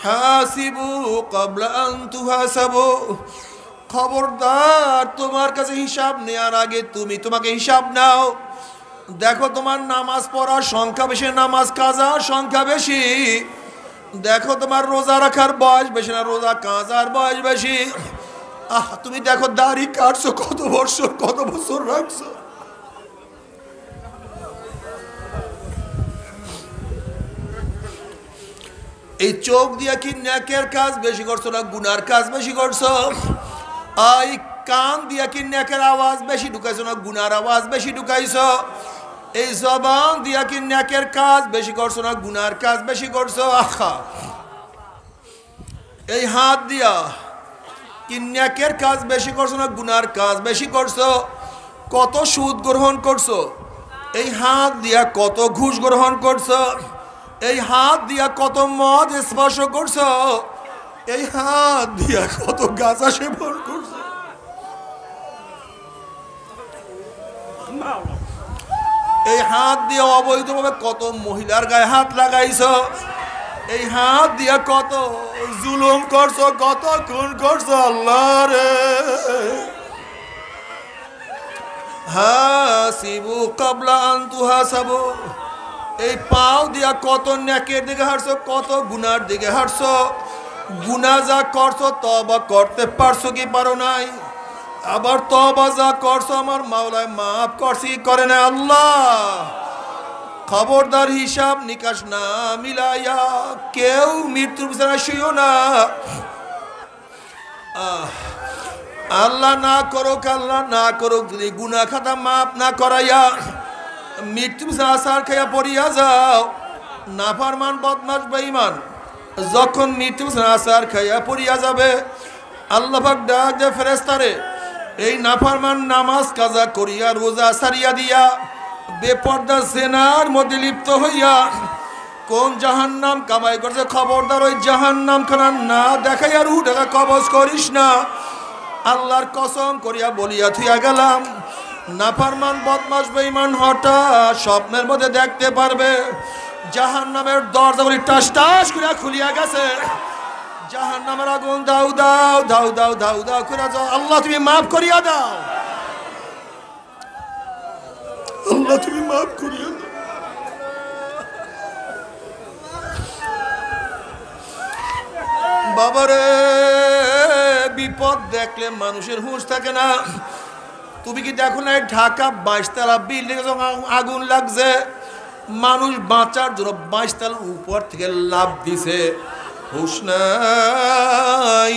হাসিবু ক্বাবলা আন তুহাসাবু। খবরদার, তোমার কাছে হিসাব নেওয়ার আগে তোমাকে হিসাব নাও। দেখো তোমার নামাজ পড়ার সংখ্যা বেশি, নামাজ কাজার সংখ্যা বেশি। দেখো তোমার রোজা রাখার বয়স বেশি না রোজা কাজার বয়স বেশি। তুমি দেখো দাড়ি কাটছো কত বছর রাখছো। এই চোখ দিয়ে কি নেকের কাজ বেশি করছো না গুনার কাজ বেশি করছো? এই কান দিয়ে কি নেকের আওয়াজ বেশি ঢুকাইছো না গুনার আওয়াজ বেশি ঢুকাইছো? এই জবান দিয়া কি নেকের কাজ বেশি করছো না গুনার কাজ বেশি করছো? এই হাত দিয়া কি নেকের কাজ বেশি করছো না গুনার কাজ বেশি করছো? কত সুদ গ্রহণ করছো? এই হাত দিয়া কত ঘুষ গ্রহণ করছো? এই হাত দিয়া কত মদ স্পর্শ করছো? এই হাত দিয়া কত গাঁজা সেবন করছো? এই হাত দিয়ে অবৈধভাবে কত মহিলার গায়ে হাত লাগাইছো? এই হাত দিয়ে কত জুলুম করছো, কত খুন করছো? আল্লাহ রে, হাসিবু ক্বাবলা আন তুহাসাবু। এই পাও দিয়া কত নেকের দিকে হাঁটছো, কত গুনার দিকে হাঁটছো? গুনাহ যা করছো তওবা করতে পারছো কি পারো নাই? আবার তওবা যা করছো আমার মাওলায় মাফ করছি করে না আল্লাহ। খবরদার, হিসাব নিকাশ না মিলাইয়া কেউ মৃত্যুর বিছানায় শুইও না। আল্লাহ না করুক যদি গুনাহ খাতা মাফ না করাইয়া মৃত্যু বিছানায় আছাড় খাইয়া পড়িয়া যাও। নাফরমান বদমাশ বেঈমান যখন মৃত্যু বিছানায় আছাড় খাইয়া পড়িয়া যাবে, আল্লাহ পাক ডাক দেয় ফেরেশতারে, এই নাফরমান নামাজ কাজা করিয়া রোজা সারিয়া দিয়া বেপর্দা জেনার মধ্যে লিপ্ত হইয়া কোন জাহান্নাম কামাই করছে, খবরদার ওই জাহান্নাম খানা না দেখাইয়া রু ঢাকা কবজ করিস না। আল্লাহর কসম করিয়া বলিয়া থুইয়া গেলাম, নাফরমান বদমাশ বেঈমান হঠাৎ স্বপ্নের মধ্যে দেখতে পারবে জাহান্নামের দরজাগুলি টাস টাস করে খুলিয়া গেছে। জাহান্নামের আগুন দাউ দাউ দাউ দাউ দাউ দাউ করে যাও। আল্লাহ তুমি মাফ করিয়া দাও, আল্লাহ তুমি মাফ করিয়া দাও। বাবারে, বিপদ দেখলে মানুষের হুঁশ থাকে না। তুমি কি দেখো না ঢাকা 22 তলা বিল্ডিং আগুন লাগছে, মানুষ বাঁচার জন্য 22 তলার উপর থেকে লাফ দিছে। হুঁশ নাই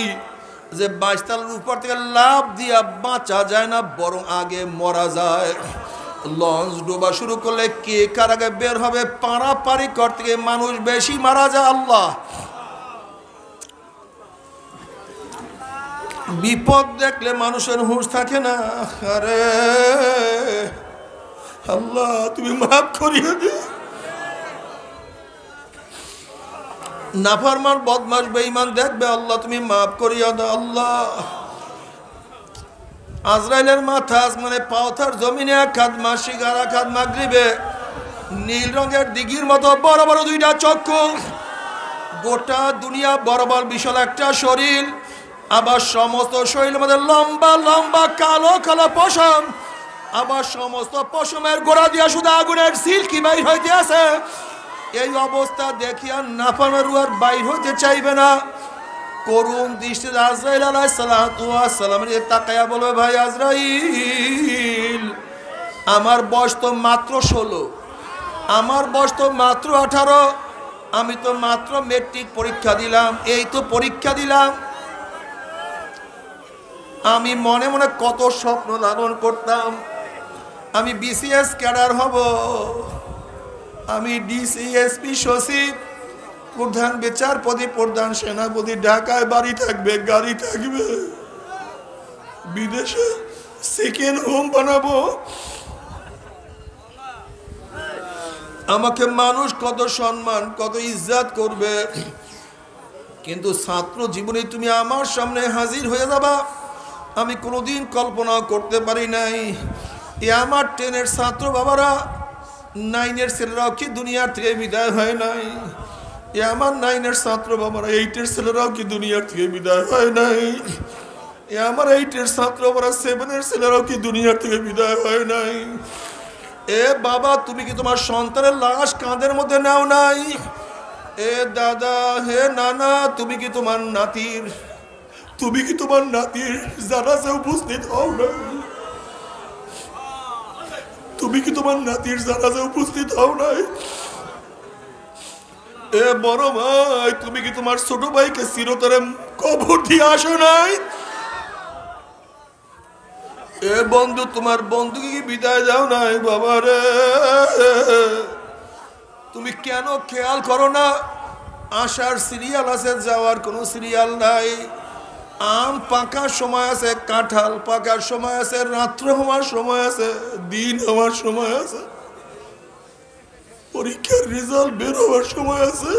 যে 22 তলার উপর থেকে লাফ দিয়া বাঁচা যায় না, বরং আগে মরা যায়। লঞ্চ ডোবা শুরু করলে কে কার আগে বের হবে পারাপারি করতে গিয়ে মানুষ বেশি মারা যায়। আল্লাহ, বিপদ দেখলে মানুষের হুঁশ থাকে না। আরে আল্লাহ তুমি মাফ করিয়ে দে। নাফরমান বদমাশ বেঈমান দেখবে, আল্লাহ তুমি মাফ করিয়া দাও। আল্লাহ, আজরাইলের মাথা আসমানে পাওথার জমিনে এক হাত, মাসিক আর এক হাত মাগরিবে। নীল রঙের দিঘির মতো বড় বড় দুইটা চক্ষু, গোটা দুনিয়া বরাবর বিশাল একটা শরীর, আবার সমস্ত শরীরের মধ্যে লম্বা লম্বা কালো কালো পশম, আবার সমস্ত পশমের গোড়া দিয়া শুধু আগুনের সিল্কি বাইর হইতে আছে। এই অবস্থা দেখিয়া নাফরমান রূহ আর বাইর হইতে চাইবে না। করুণ দৃষ্টিতে আজরাইল আলাইহিস সালাতু ওয়াস সালামের দিকে তাকায়া বলবে, ভাই আজরাইল, আমার বয়স তো মাত্র 16, আমার বয়স তো মাত্র 18, আমি তো মাত্র মেট্রিক পরীক্ষা দিলাম, এই তো পরীক্ষা দিলাম। আমি মনে মনে কত স্বপ্ন লালন করতাম, আমি বিসিএস ক্যাডার হব, আমি ডিসিএসপি সচিব, প্রধান বিচারপতি, প্রধান সেনাপতি, ঢাকায় বাড়ি থাকবে, গাড়ি থাকবে, বিদেশে সেকেন্ড হোম বানাবো। আমাকে মানুষ কত সম্মান কত ইজ্জত করবে। কিন্তু ছাত্র জীবনে তুমি আমার সামনে হাজির হয়ে যাবা, আমি কোনোদিন কল্পনা করতে পারি নাই। এ আমার 10-এর ছাত্র বাবারা, 9-এর ছেলেরাও কি দুনিয়ার থেকে বিদায় হয় নাই? এ আমার 9-এর ছাত্র বাবারা, 8-এর ছেলেরাও কি দুনিয়ার থেকে বিদায় হয় নাই? এ আমার 8-এর ছাত্র বাবারা, 7-এর ছেলেরাও কি দুনিয়ার থেকে বিদায় হয় নাই? এ বাবা, তুমি কি তোমার সন্তানের লাশ কাঁধের মধ্যে নাও নাই? এ দাদা, হে নানা, তুমি কি তোমার নাতির জানাজা উপস্থিত হও নাই? তুমি কি তোমার নাতির জানাজা উপস্থিত হও নাই? এ বড় ভাই, তুমি কি তোমার ছোট ভাইকে চিরতরে কবর দিয়ে আসো নাই? এ বন্ধু, তোমার বন্ধুকে কি বিদায় দাও নাই? বাবা রে, তুমি কেন খেয়াল করো না? আসার সিরিয়াল আছে, যাওয়ার কোনো সিরিয়াল নাই। আম পাকার সময় আছে, কাঁঠাল পাকার সময় আছে, রাত্র হওয়ার সময় আছে, দিন হওয়ার সময় আছে, পরীক্ষার রেজাল্ট বের হওয়ার সময় আছে,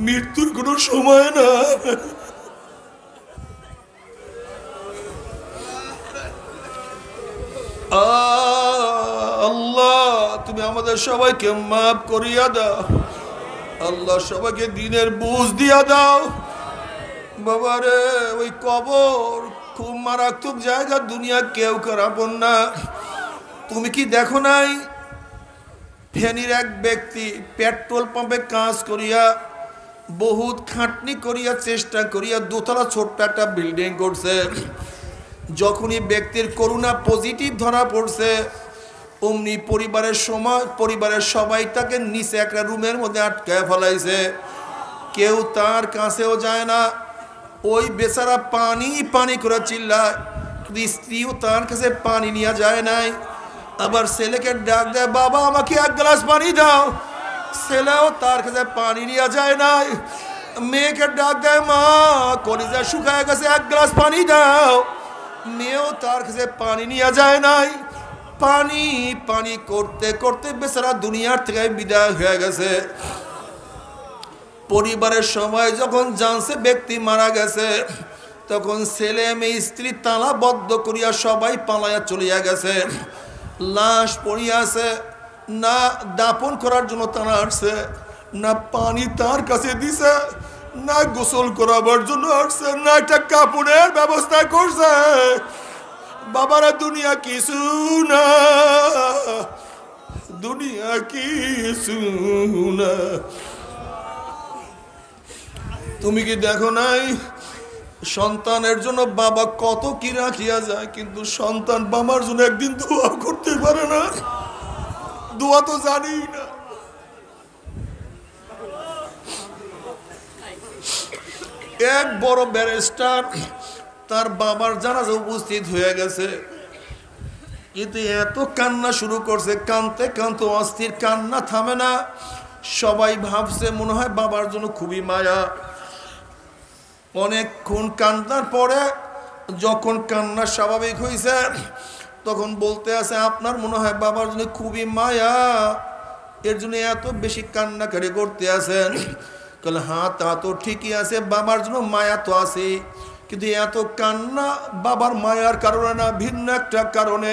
মৃত্যুর কোনো সময় না। আল্লাহ, তুমি আমাদের সবাইকে মাফ করিয়া দাও। আল্লাহ, সবাইকে দিনের বুঝ দিয়া দাও। বাবারে, ওই কবর খুব মারাত্মক জায়গা, দুনিয়া কেউ খারাপন না। তুমি কি দেখো নাই, ফেনীর এক ব্যক্তি পেট্রোল পাম্পে কাজ করিয়া বহুত খাটনি করিয়া চেষ্টা করিয়া দোতলা ছোট্ট একটা বিল্ডিং করছে। যখনই ব্যক্তির করোনা পজিটিভ ধরা পড়ছে, অমনি পরিবারের সবাই তাকে নিচে একটা রুমের মধ্যে আটকায় ফেলাইছে। কেউ তার কাছেও যায় না। ওই বেচারা পানি করে চিল্লায়, স্ত্রীও তার কাছে পানি নিয়ে যায় নাই। আবার ছেলেকে ডাক দেয়, বাবা আমাকে এক গ্লাস পানি দাও। ছেলেও তার কাছে পানি নিয়ে যায় নাই। মেয়েকে ডাক দেয়, মা কলিজা শুকায় গেছে, এক গ্লাস পানি দাও। মেয়েও তার কাছে পানি নিয়ে যায় নাই। পানি করতে করতে বেচারা দুনিয়ার থেকে বিদায় হয়ে গেছে। পরিবারের সবাই যখন জানছে ব্যক্তি মারা গেছে, তখন ছেলে মেয়ে স্ত্রী তালাবদ্ধ করিয়া সবাই পালাইয়া চলিয়া গেছে। লাশ পড়িয়া আছে, না দাপন করার জন্য তারা আসছে, না পানি তার কাছে দিছে, না গোসল করাবার জন্য আসছে, না একটা কাপড়ের ব্যবস্থা করছে। বাবারা, দুনিয়া কিছু না, দুনিয়া কিছু না। তুমি কি দেখো নাই, সন্তানের জন্য বাবা কত কি রাখিয়া যায়, কিন্তু সন্তান বাবার জন্য একদিন দোয়া করতে পারে না। দোয়া তো জানি না। এক বড় ব্যারিস্টার তার বাবার জানাজা উপস্থিত হয়ে গেছে, কিন্তু এত কান্না শুরু করছে, কানতে কানতে অস্থির, কান্না থামে না। সবাই ভাবছে মনে হয় বাবার জন্য খুবই মায়া। অনেকক্ষণ কান্নার পরে যখন কান্না স্বাভাবিক হয়েছে, তখন বলতে আছে, আপনার মনে হয় বাবার জন্য খুবই মায়া, এর জন্য এত বেশি কান্নাকারি করতে আছেন। বলে, হ্যাঁ তা তো ঠিকই আছে, বাবার জন্য মায়া তো আছে, কিন্তু এত কান্না বাবার মায়ার কারণে না, ভিন্ন একটা কারণে।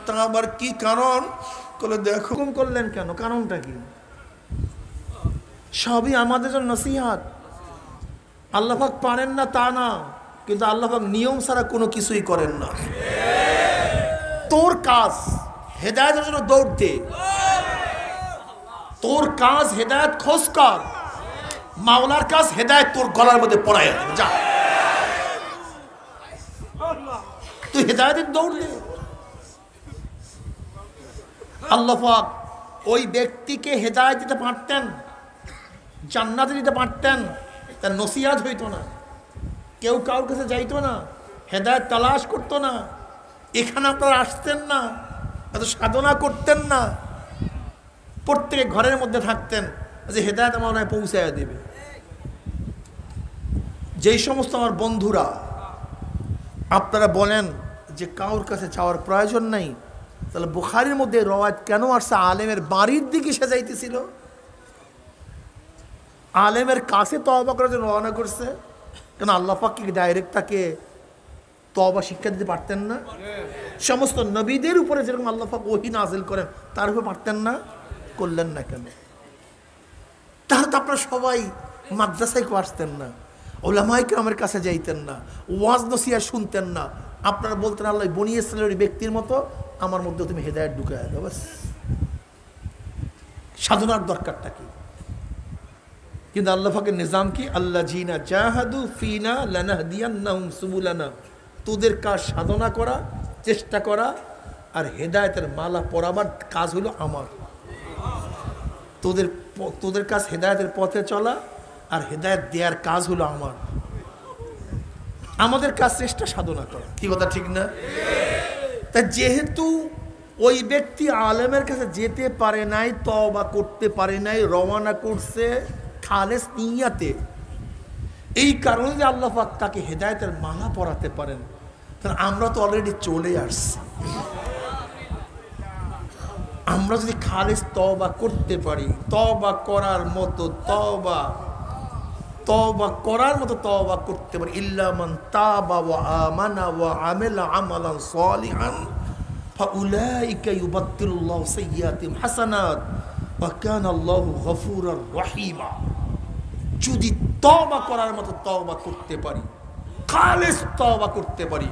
তা আবার কি কারণ? বলে, দেখো করলেন কেন, কারণটা কি? সবই আমাদের জন্য নসিহত। আল্লাহ পাক পারেন না তা না, কিন্তু আল্লাহ পাক নিয়ম ছাড়া কোনো কিছুই করেন না। তোর কাজ হেদায়েতের জন্য দৌড় দে, তোর কাজ হেদায়েত খোঁজ কর, মাওলার কাজ হেদায়েত তোর গলার মধ্যে পড়ায় দেবে। যা, তুই হেদায়েতের দৌড় দে। আল্লাহ পাক ওই ব্যক্তিকে হেদায়েত দিতে পারতেন, জান্নাতে দিতে পারতেন, তার নসিহত হইতো না, কেউ কারোর কাছে যাইতো না, হেদায়েত তালাশ করতো না, এখানে আপনারা আসতেন না, এত সাধনা করতেন না, প্রত্যেকে ঘরের মধ্যে থাকতেন যে হেদায়েত আমার নয় পৌঁছায় দেবে। যেই সমস্ত আমার বন্ধুরা আপনারা বলেন যে কারোর কাছে যাওয়ার প্রয়োজন নাই, তাহলে বুখারীর মধ্যে রওয়ায়াত কেন আসছে আলেমের বাড়ির দিকে সে যাইতেছিল? আলেমের কাছে তওবা করার জন্য রওনা করছে কেন? আল্লাহ পাক কি ডাইরেক্ট তাকে তওবা শিক্ষা দিতে পারতেন না? সমস্ত নবীদের উপরে যেরকম আল্লাহ পাক ওহী নাযিল করেন তার উপরে পারতেন না? করলেন না কেন? তাহলে তো আপনারা সবাই মাদ্রাসায় আসতেন না, ওলামায়ে কেরামের কাছে যাইতেন না, ওয়াজ নসিহত শুনতেন না। আপনারা বলতেন আল্লাহ বনী ইসরাঈলের ব্যক্তির মতো আমার মধ্যে তুমি হেদায়েত ঢুকায় দাও। বাস, সাধনার দরকারটা কি? কিন্তু আল্লাহ পাকের নিজাম কি? আল্লাহ জিনা জাহাদু ফিনা লানাহদিয়ান্নাহুম সুবুলানা। তোদের কাজ সাধনা করা, চেষ্টা করা, আর হেদায়েতের মালা পরাবার কাজ হলো আমার। তোদের কাজ হেদায়েতের পথে চলা, আর হেদায়েত দেওয়ার কাজ হলো আমার। আমাদের কাজ চেষ্টা সাধনা করা। কি কথা ঠিক না? তা যেহেতু ওই ব্যক্তি আলেমের কাছে যেতে পারে নাই, তওবা করতে পারে নাই, রওনা করছে খালেস নিয়াতে, এই কারণে যে আল্লাহ পাক তাকে হেদায়েতের মালা পরাতে পারেন। তাহলে আমরা তো অলরেডি চলে আসছি। আমরা যদি খালেস তওবা করতে পারি, তওবা করার মতো তওবা করতে পারি, ইল্লা মান তাবা ওয়া আমানা ওয়া আমিলা আমালান সালিহান ফাউলাইকা ইউবাদদিলুল্লাহু সাইয়্যাতিহিম হাসানাত ওয়া কানা আল্লাহু গফুরার রহিমা। যদি তওবা করার মতো তওবা করতে পারি, খালেস তওবা করতে পারি,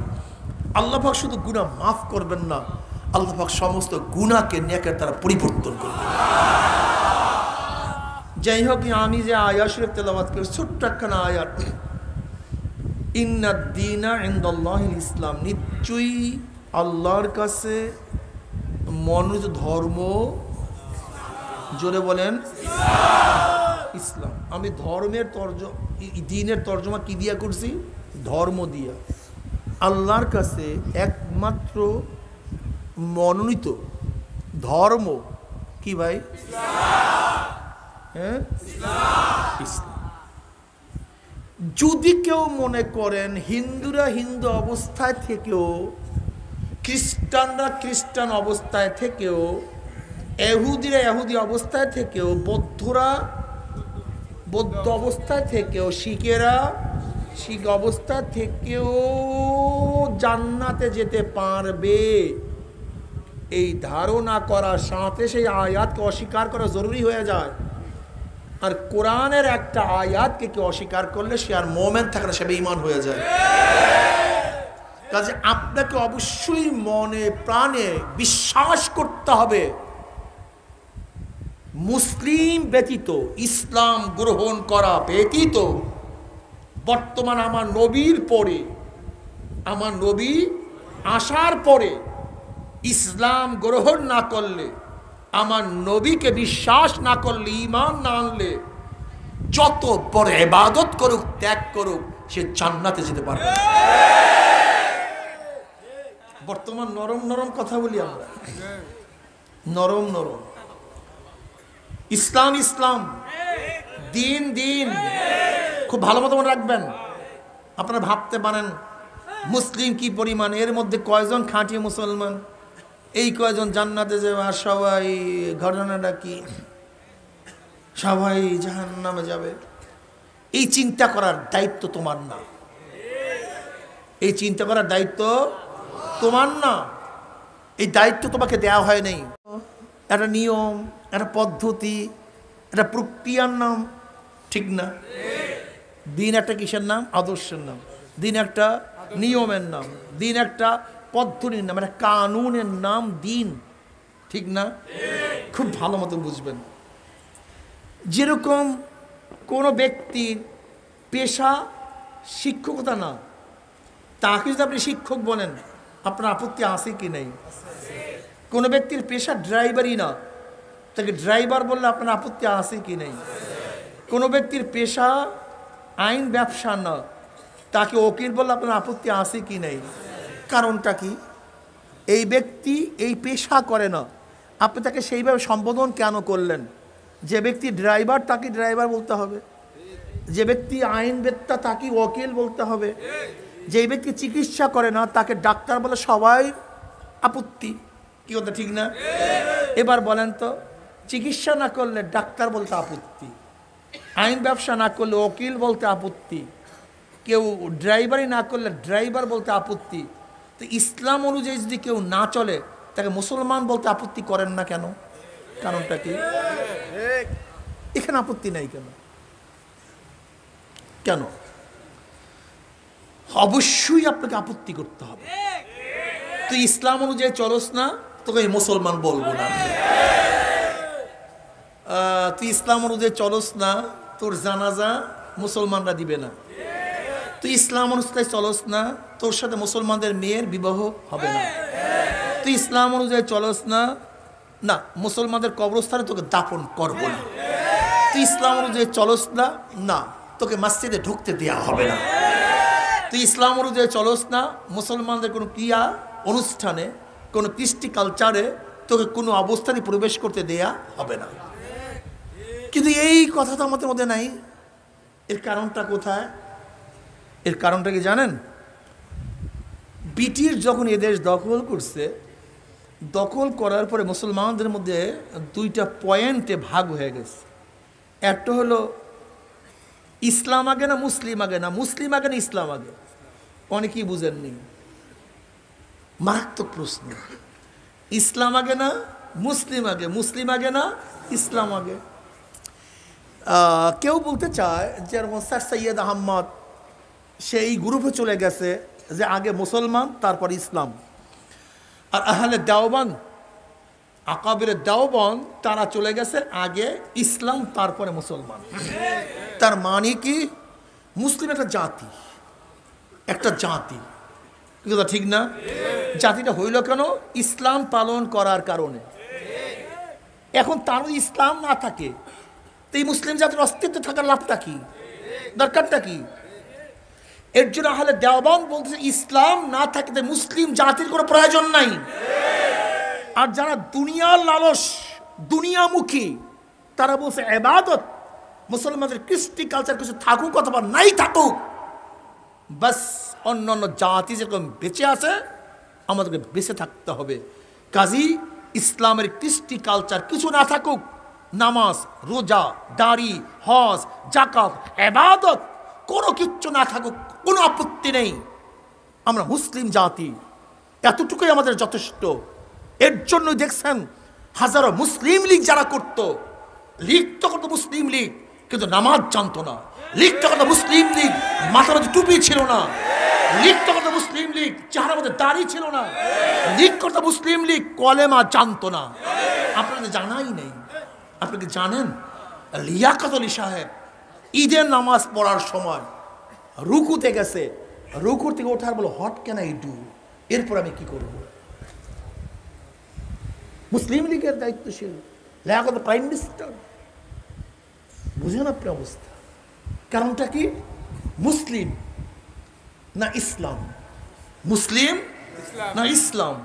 আল্লাহ পাক শুধু গুনাহ মাফ করবেন না, আল্লাহ পাক সমস্ত গুনাহকে নেকের দ্বারা পরিবর্তন করবেন। যাই হোক, আমি যে আয়াত শরীফ তেলাওয়াত করি, ছোট্ট একখানা আয়াত, ইন্নাদ দীনা ইনদাল্লাহিল ইসলাম, নিশ্চয়ই আল্লাহর কাছে মনোনীত ধর্ম, জোরে বলেন ইসলাম। আমি ধর্মের দ্বীনের তর্জমা কি দিয়া করছি? ধর্ম দিয়া। আল্লাহর কাছে একমাত্র মনোনীত ধর্ম কি ভাই? হ্যাঁ, ইসলাম। যদি কেউ মনে করেন হিন্দুরা হিন্দু অবস্থায় থেকেও, খ্রিস্টানরা খ্রিস্টান অবস্থায় থেকেও, এহুদিরা এহুদি অবস্থায় থেকেও, বৌদ্ধরা বৌদ্ধ অবস্থায় থেকেও, শিখেরা শিখ অবস্থা থেকেও জান্নাতে যেতে পারবে, এই ধারণা করার সাথে সেই আয়াতকে অস্বীকার করা জরুরি হয়ে যায়। আর কোরআনের একটা আয়াতকে কেউ অস্বীকার করলে সে আর মুমিন থাকে না, সে বেঈমান হয়ে যায়। কাজে আপনাকে অবশ্যই মনে প্রাণে বিশ্বাস করতে হবে, মুসলিম ব্যতীত, ইসলাম গ্রহণ করা ব্যতীত, বর্তমান আমার নবীর পরে, আমার নবী আসার পরে ইসলাম গ্রহণ না করলে, আমার নবীকে বিশ্বাস না করলে, ঈমান না আনলে, যত বড় ইবাদত করুক, ত্যাগ করুক, সে জান্নাতে যেতে পারবে না। বর্তমান নরম নরম কথা বলি আমরা, নরম নরম। ইসলাম ইসলাম, দিন দিন। খুব ভালো মতো মনে রাখবেন। আপনারা ভাবতে পারেন মুসলিম কি পরিমাণ, এর মধ্যে কয়জন খাঁটি মুসলমান, এই কয়জন জান্নাতে যাবে, আর সবাই, ঘটনাটা কি, সবাই জাহান্নামে যাবে। এই চিন্তা করার দায়িত্ব তোমার না, এই চিন্তা করার দায়িত্ব তোমার না, এই দায়িত্ব তোমাকে দেওয়া হয় নাই। একটা নিয়ম, একটা পদ্ধতি, একটা প্রক্রিয়ার নাম, ঠিক না? দিন একটা কিসের নাম? আদর্শের নাম। দিন একটা নিয়মের নাম, দিন একটা পদ্ধতির নাম, একটা কানুনের নাম দিন, ঠিক না? খুব ভালো মতো বুঝবেন। যেরকম কোনো ব্যক্তির পেশা শিক্ষকতা না, তাকে যদি আপনি শিক্ষক বলেন, আপনার আপত্তি আছে কি নেই? কোনো ব্যক্তির পেশা ড্রাইভারই না, তাকে ড্রাইভার বললে আপনার আপত্তি আছে কি নেই? কোনো ব্যক্তির পেশা আইন ব্যবসা না, তাকে উকিল বললে আপনার আপত্তি আছে কি নেই? কারণটা কি? এই ব্যক্তি এই পেশা করে না, আপনি তাকে সেইভাবে সম্বোধন কেন করলেন? যে ব্যক্তি ড্রাইভার তাকে ড্রাইভার বলতে হবে, যে ব্যক্তি আইনবেত্তা তাকে উকিল বলতে হবে, যে ব্যক্তি চিকিৎসা করে না তাকে ডাক্তার বলে সবাই আপত্তি। কি কথা ঠিক না? এবার বলেন তো, চিকিৎসা না করলে ডাক্তার বলতে আপত্তি, আইন ব্যবসা না করলে উকিল বলতে আপত্তি, কেউ ড্রাইভারই না করলে ড্রাইভার বলতে আপত্তি। তো ইসলাম অনুযায়ী যদি কেউ না চলে, তাকে মুসলমান বলতে আপত্তি করেন না কেন? কারণটা কি? এখানে আপত্তি নাই কেন? কেন? অবশ্যই আপনাকে আপত্তি করতে হবে। তুই ইসলাম অনুযায়ী চলস না, তোকে মুসলমান বলবো না। তুই ইসলাম অনুযায়ী চলস না, তোর জানাজা মুসলমানরা দিবে না। তুই ইসলাম অনুযায়ী চলস না, তোর সাথে মুসলমানদের মেয়ের বিবাহ হবে না। তুই ইসলাম অনুযায়ী চলস না, না মুসলমানদের কবরস্থানে তোকে দাফন করবো না। তুই ইসলাম অনুযায়ী চলস না, না তোকে মসজিদে ঢুকতে দেওয়া হবে না। তুই ইসলাম অনুযায়ী চলস না, মুসলমানদের কোনো ক্রিয়া অনুষ্ঠানে, কোনো কৃষ্টি কালচারে তোকে কোনো অবস্থানে প্রবেশ করতে দেয়া হবে না। কিন্তু এই কথা তো আমাদের মধ্যে নাই। এর কারণটা কোথায়? এর কারণটা কি জানেন? ব্রিটিশ যখন এদেশ দখল করছে, দখল করার পরে মুসলমানদের মধ্যে দুইটা পয়েন্টে ভাগ হয়ে গেছে। একটা হলো ইসলাম আগে না মুসলিম আগে, না মুসলিম আগে না ইসলাম আগে। অনেকেই বুঝেননি, মারাত্মক প্রশ্ন। ইসলাম আগে না মুসলিম আগে, মুসলিম আগে না ইসলাম আগে। কেউ বলতে চায় যেরকম স্যার সৈয়দ আহমদ সেই গ্রুপে চলে গেছে যে আগে মুসলমান তারপর ইসলাম। আর আহলে দেওবন্দ, আকাবির দেওবন্দ, তারা চলে গেছে আগে ইসলাম তারপরে মুসলমান। তার মানে কি? মুসলিম একটা জাতি, একটা জাতি, কথা ঠিক না? জাতিটা হইল কেন? ইসলাম পালন করার কারণে। এখন তার ইসলাম না থাকে তো এই মুসলিম জাতির অস্তিত্ব থাকার লাভটা কি, দরকারটা কি? এর জন্য আহলে দেওবন্দ বলতেছে ইসলাম না থাকতে মুসলিম জাতির কোনো প্রয়োজন নাই। আর যারা দুনিয়ার লালস, দুনিয়ামুখী, তারা বলছে ইবাদত, মুসলমানদের কৃষ্টি কালচার কিছু থাকুক অথবা নাই থাকুক, বাস অন্য অন্য জাতি যেরকম বেঁচে আছে আমাদেরকে বেঁচে থাকতে হবে। কাজী ইসলামের কৃষ্টি কালচার কিছু না থাকুক, নামাজ, রোজা, দাড়ি, হজ, জাকাত, ইবাদত কোনো কিচ্ছু না থাকুক, কোনো আপত্তি নেই। আমরা মুসলিম জাতি, এতটুকুই আমাদের যথেষ্ট। এর জন্য দেখছেন হাজারো মুসলিম লীগ যারা করত, লীগ তো করতো মুসলিম লীগ, কিন্তু নামাজ জানতো না। লীগ তো করতো মুসলিম লীগ, মাথার মধ্যে টুপি ছিল না। লীগ তো করতো মুসলিম লীগ, চেহারার মধ্যে দাড়ি ছিল না। লীগ করতো মুসলিম লীগ, কলেমা জানতো না। আপনাদের জানাই নেই। আপনাকে জানেন লিয়াকত আলী সাহেব ঈদের নামাজ পড়ার সময় রুকুতে গেছে, রুকুর থেকে ওঠার বলো হোয়াট ক্যান আই ডু, এরপর আমি কি করব? মুসলিম লীগের দায়িত্বশীল লিয়াকত প্রাইম মিনিস্টার। বুঝেন আপনি অবস্থা? কারণটা কি? মুসলিম না ইসলাম, মুসলিম না ইসলাম।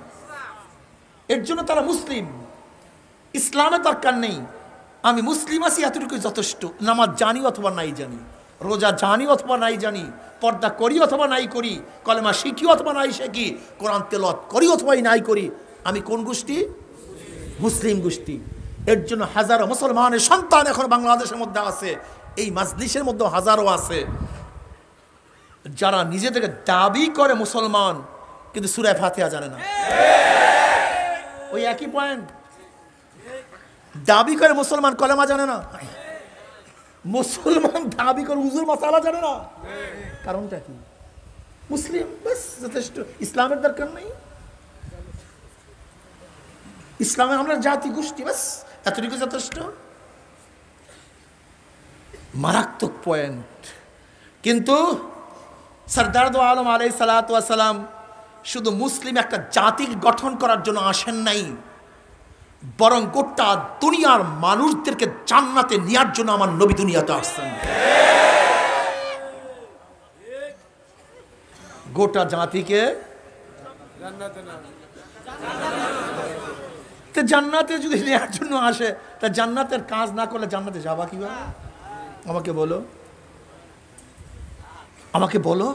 এর জন্য তারা মুসলিম, ইসলামের দরকার নেই। আমি মুসলিম আছি এতটুকুই যথেষ্ট। নামাজ জানি অথবা নাই জানি, রোজা জানি অথবা নাই জানি, পর্দা করি অথবা নাই করি, কলেমা শিখি অথবা নাই শিখি, কোরআন তেলাওয়াত করি অথবা নাই করি, আমি কোন গোষ্ঠী? মুসলিম গোষ্ঠী। এর জন্য হাজারো মুসলমানের সন্তান এখন বাংলাদেশের মধ্যে আছে, এই মাজলিসের মধ্যে হাজারো আছে যারা নিজেদেরকে দাবি করে মুসলমান, কিন্তু সূরা ফাতিহা জানে না। ওই একই পয়েন্ট, দাবি করে মুসলমান, কলেমা জানে না। মুসলমান দাবি করে হুজুর মাসালা জানে না। কারণটা কি? মুসলিম, বাস যথেষ্ট। ইসলামের দরকার নেই। ইসলামে আমরা জাতি গোষ্ঠী, বাস এতটুকু যথেষ্ট। মারাত্মক পয়েন্ট। কিন্তু সরদার দো আলম আলাইহিস সালাতু ওয়াস সালাম শুধু মুসলিম একটা জাতি গঠন করার জন্য আসেন নাই, বরং গোটা দুনিয়ার মানুষদেরকে জান্নাতে নেওয়ার জন্য আমার নবী দুনিয়াতে আসছেন। গোটা জাতিকে জান্নাতে যদি নেওয়ার জন্য আসে, তা জান্নাতের কাজ না করলে জান্নাতে যাবা কিভাবে? আমাকে বলো, আমাকে বলো।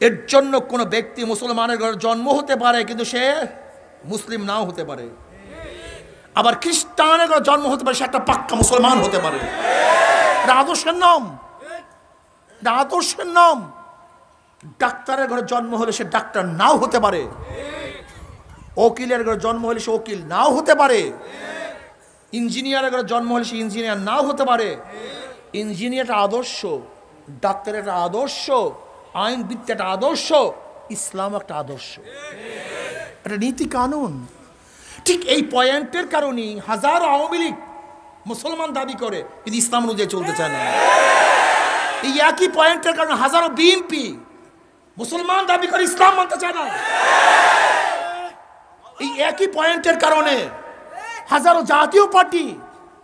এর জন্য কোনো ব্যক্তি মুসলমানের ঘরে জন্ম হতে পারে, কিন্তু সে মুসলিম নাও হতে পারে। আবার খ্রিস্টানের ঘরে জন্ম হতে পারে, সে একটা পাক্কা মুসলমান হতে পারে। এটা আদর্শের নাম, এটা আদর্শের নাম। ডাক্তারের ঘরে জন্ম হলে সে ডাক্তার নাও হতে পারে, উকিলের ঘরে জন্ম হলে সে উকিল নাও হতে পারে। ইঞ্জিনিয়ার করে জন্ম হলে সে ইঞ্জিনিয়ার নাও হতে পারে। ইঞ্জিনিয়ারটা আদর্শ, ডাক্তারের একটা আদর্শ, আইনবিদ্যা একটা আদর্শ, ইসলাম একটা আদর্শ, একটা নীতি কানুন। ঠিক এই পয়েন্টের কারণেই হাজারো আওয়ামী লীগ মুসলমান দাবি করে কিন্তু ইসলাম অনুযায়ী চলতে চায় না। এই একই পয়েন্টের কারণে হাজারো বিএনপি মুসলমান দাবি করে ইসলাম মানতে চায় না। এই একই পয়েন্টের কারণে হাজারো জাতীয় পার্টি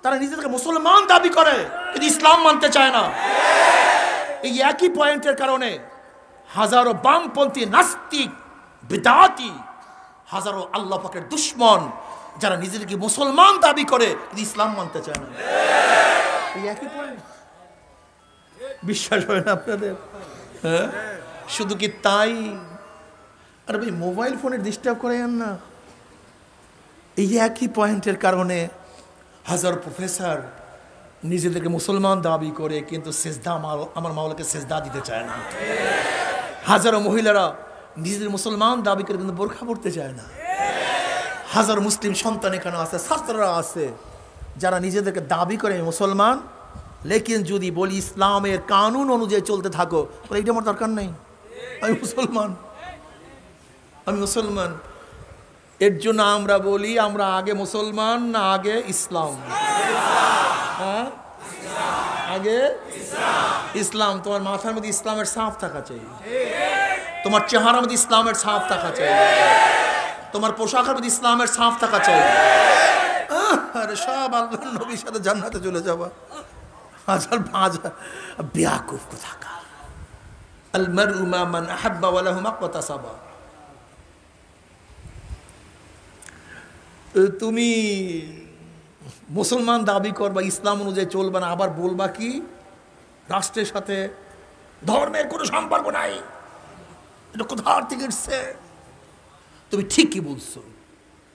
তারা নিজেদেরকে মুসলমান দাবি করে কিন্তু ইসলাম মানতে চায় না। এই একই পয়েন্টের কারণে হাজারো বামপন্থী নাস্তিক বিদাতি, হাজারো আল্লাহ পাকের দুশ্মন যারা নিজেদেরকে মুসলমান দাবি করে কিন্তু ইসলাম মানতে চায় না। এই একই পয়েন্ট, বিশ্বাস হয় না আপনাদের? হ্যাঁ, শুধু কি তাই? আরে ভাই, মোবাইল ফোনে ডিস্টার্ব করেন না। এই একই পয়েন্টের কারণে হাজার প্রফেসর নিজেদেরকে মুসলমান দাবি করে কিন্তু সেজদা আমার মাওলাকে সেজদা দিতে চায় না। হাজারো মহিলারা নিজেদের মুসলমান দাবি করে কিন্তু বোরখা পড়তে চায় না। হাজার মুসলিম সন্তান এখানে আছে, ছাত্ররা আছে যারা নিজেদেরকে দাবি করে মুসলমান, লেকিন যদি বলি ইসলামের কানুন অনুযায়ী চলতে থাকো, এইটা আমার দরকার নেই, আমি মুসলমান, আমি মুসলমান। এর জন্য আমরা বলি আমরা আগে মুসলমান না আগে ইসলাম? হ্যাঁ, আগে ইসলাম। তোমার মাথার মধ্যে ইসলামের ছাপ থাকা চাই, তোমার চেহারার মধ্যে ইসলামের ছাপ থাকা চাই, তোমার পোশাকের মধ্যে ইসলামের ছাপ থাকা চাই। আরে সব আল্লাহর নবীর সাথে জান্নাতে চলে যাবা। হাজার হাজার বেয়াকুফ কোথাকার। আল মারউ মা মান আহাব্বা ওয়া লাহু মাকতাসাবা। তুমি মুসলমান দাবি করবা, ইসলাম অনুযায়ী চলবে না, আবার বলবা কি রাষ্ট্রের সাথে ধর্মের কোনো সম্পর্ক নাই, এটা কোথার থেকে এসছে? তুমি ঠিকই বলছো,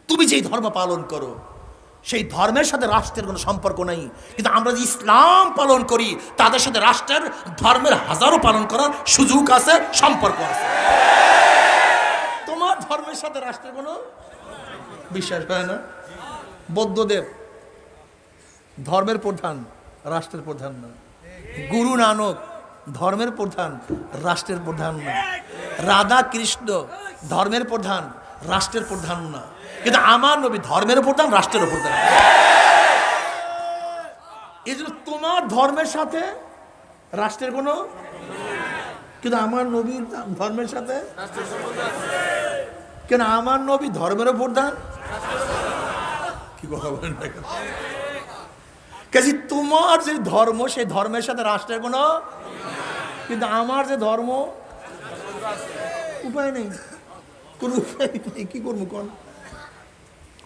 তুমি যেই ধর্ম পালন করো সেই ধর্মের সাথে রাষ্ট্রের কোনো সম্পর্ক নাই, কিন্তু আমরা যে ইসলাম পালন করি তাদের সাথে রাষ্ট্রের ধর্মের হাজারো পালন করার সুযোগ আছে, সম্পর্ক আছে। তোমার ধর্মের সাথে রাষ্ট্রের কোনো বিশ্বাস হয় না? বৌদ্ধদেব ধর্মের প্রধান, রাষ্ট্রের প্রধান না। গুরু নানক ধর্মের প্রধান, রাষ্ট্রের প্রধান না। রাধা কৃষ্ণ ধর্মের প্রধান, রাষ্ট্রের প্রধান না। কিন্তু আমার নবী ধর্মের প্রধান, রাষ্ট্রের প্রধান। এই জন্য তোমার ধর্মের সাথে রাষ্ট্রের কোনো, কিন্তু আমার নবীর ধর্মের সাথে, কেন আমার নবী ধর্মের প্রধান? কি কথা বলেন না? কাজে তোমার যে ধর্ম সেই ধর্মের সাথে রাষ্ট্রের কোনো, কিন্তু আমার যে ধর্ম উপায় নেই, কোনো উপায় নেই। কি করবো কোন?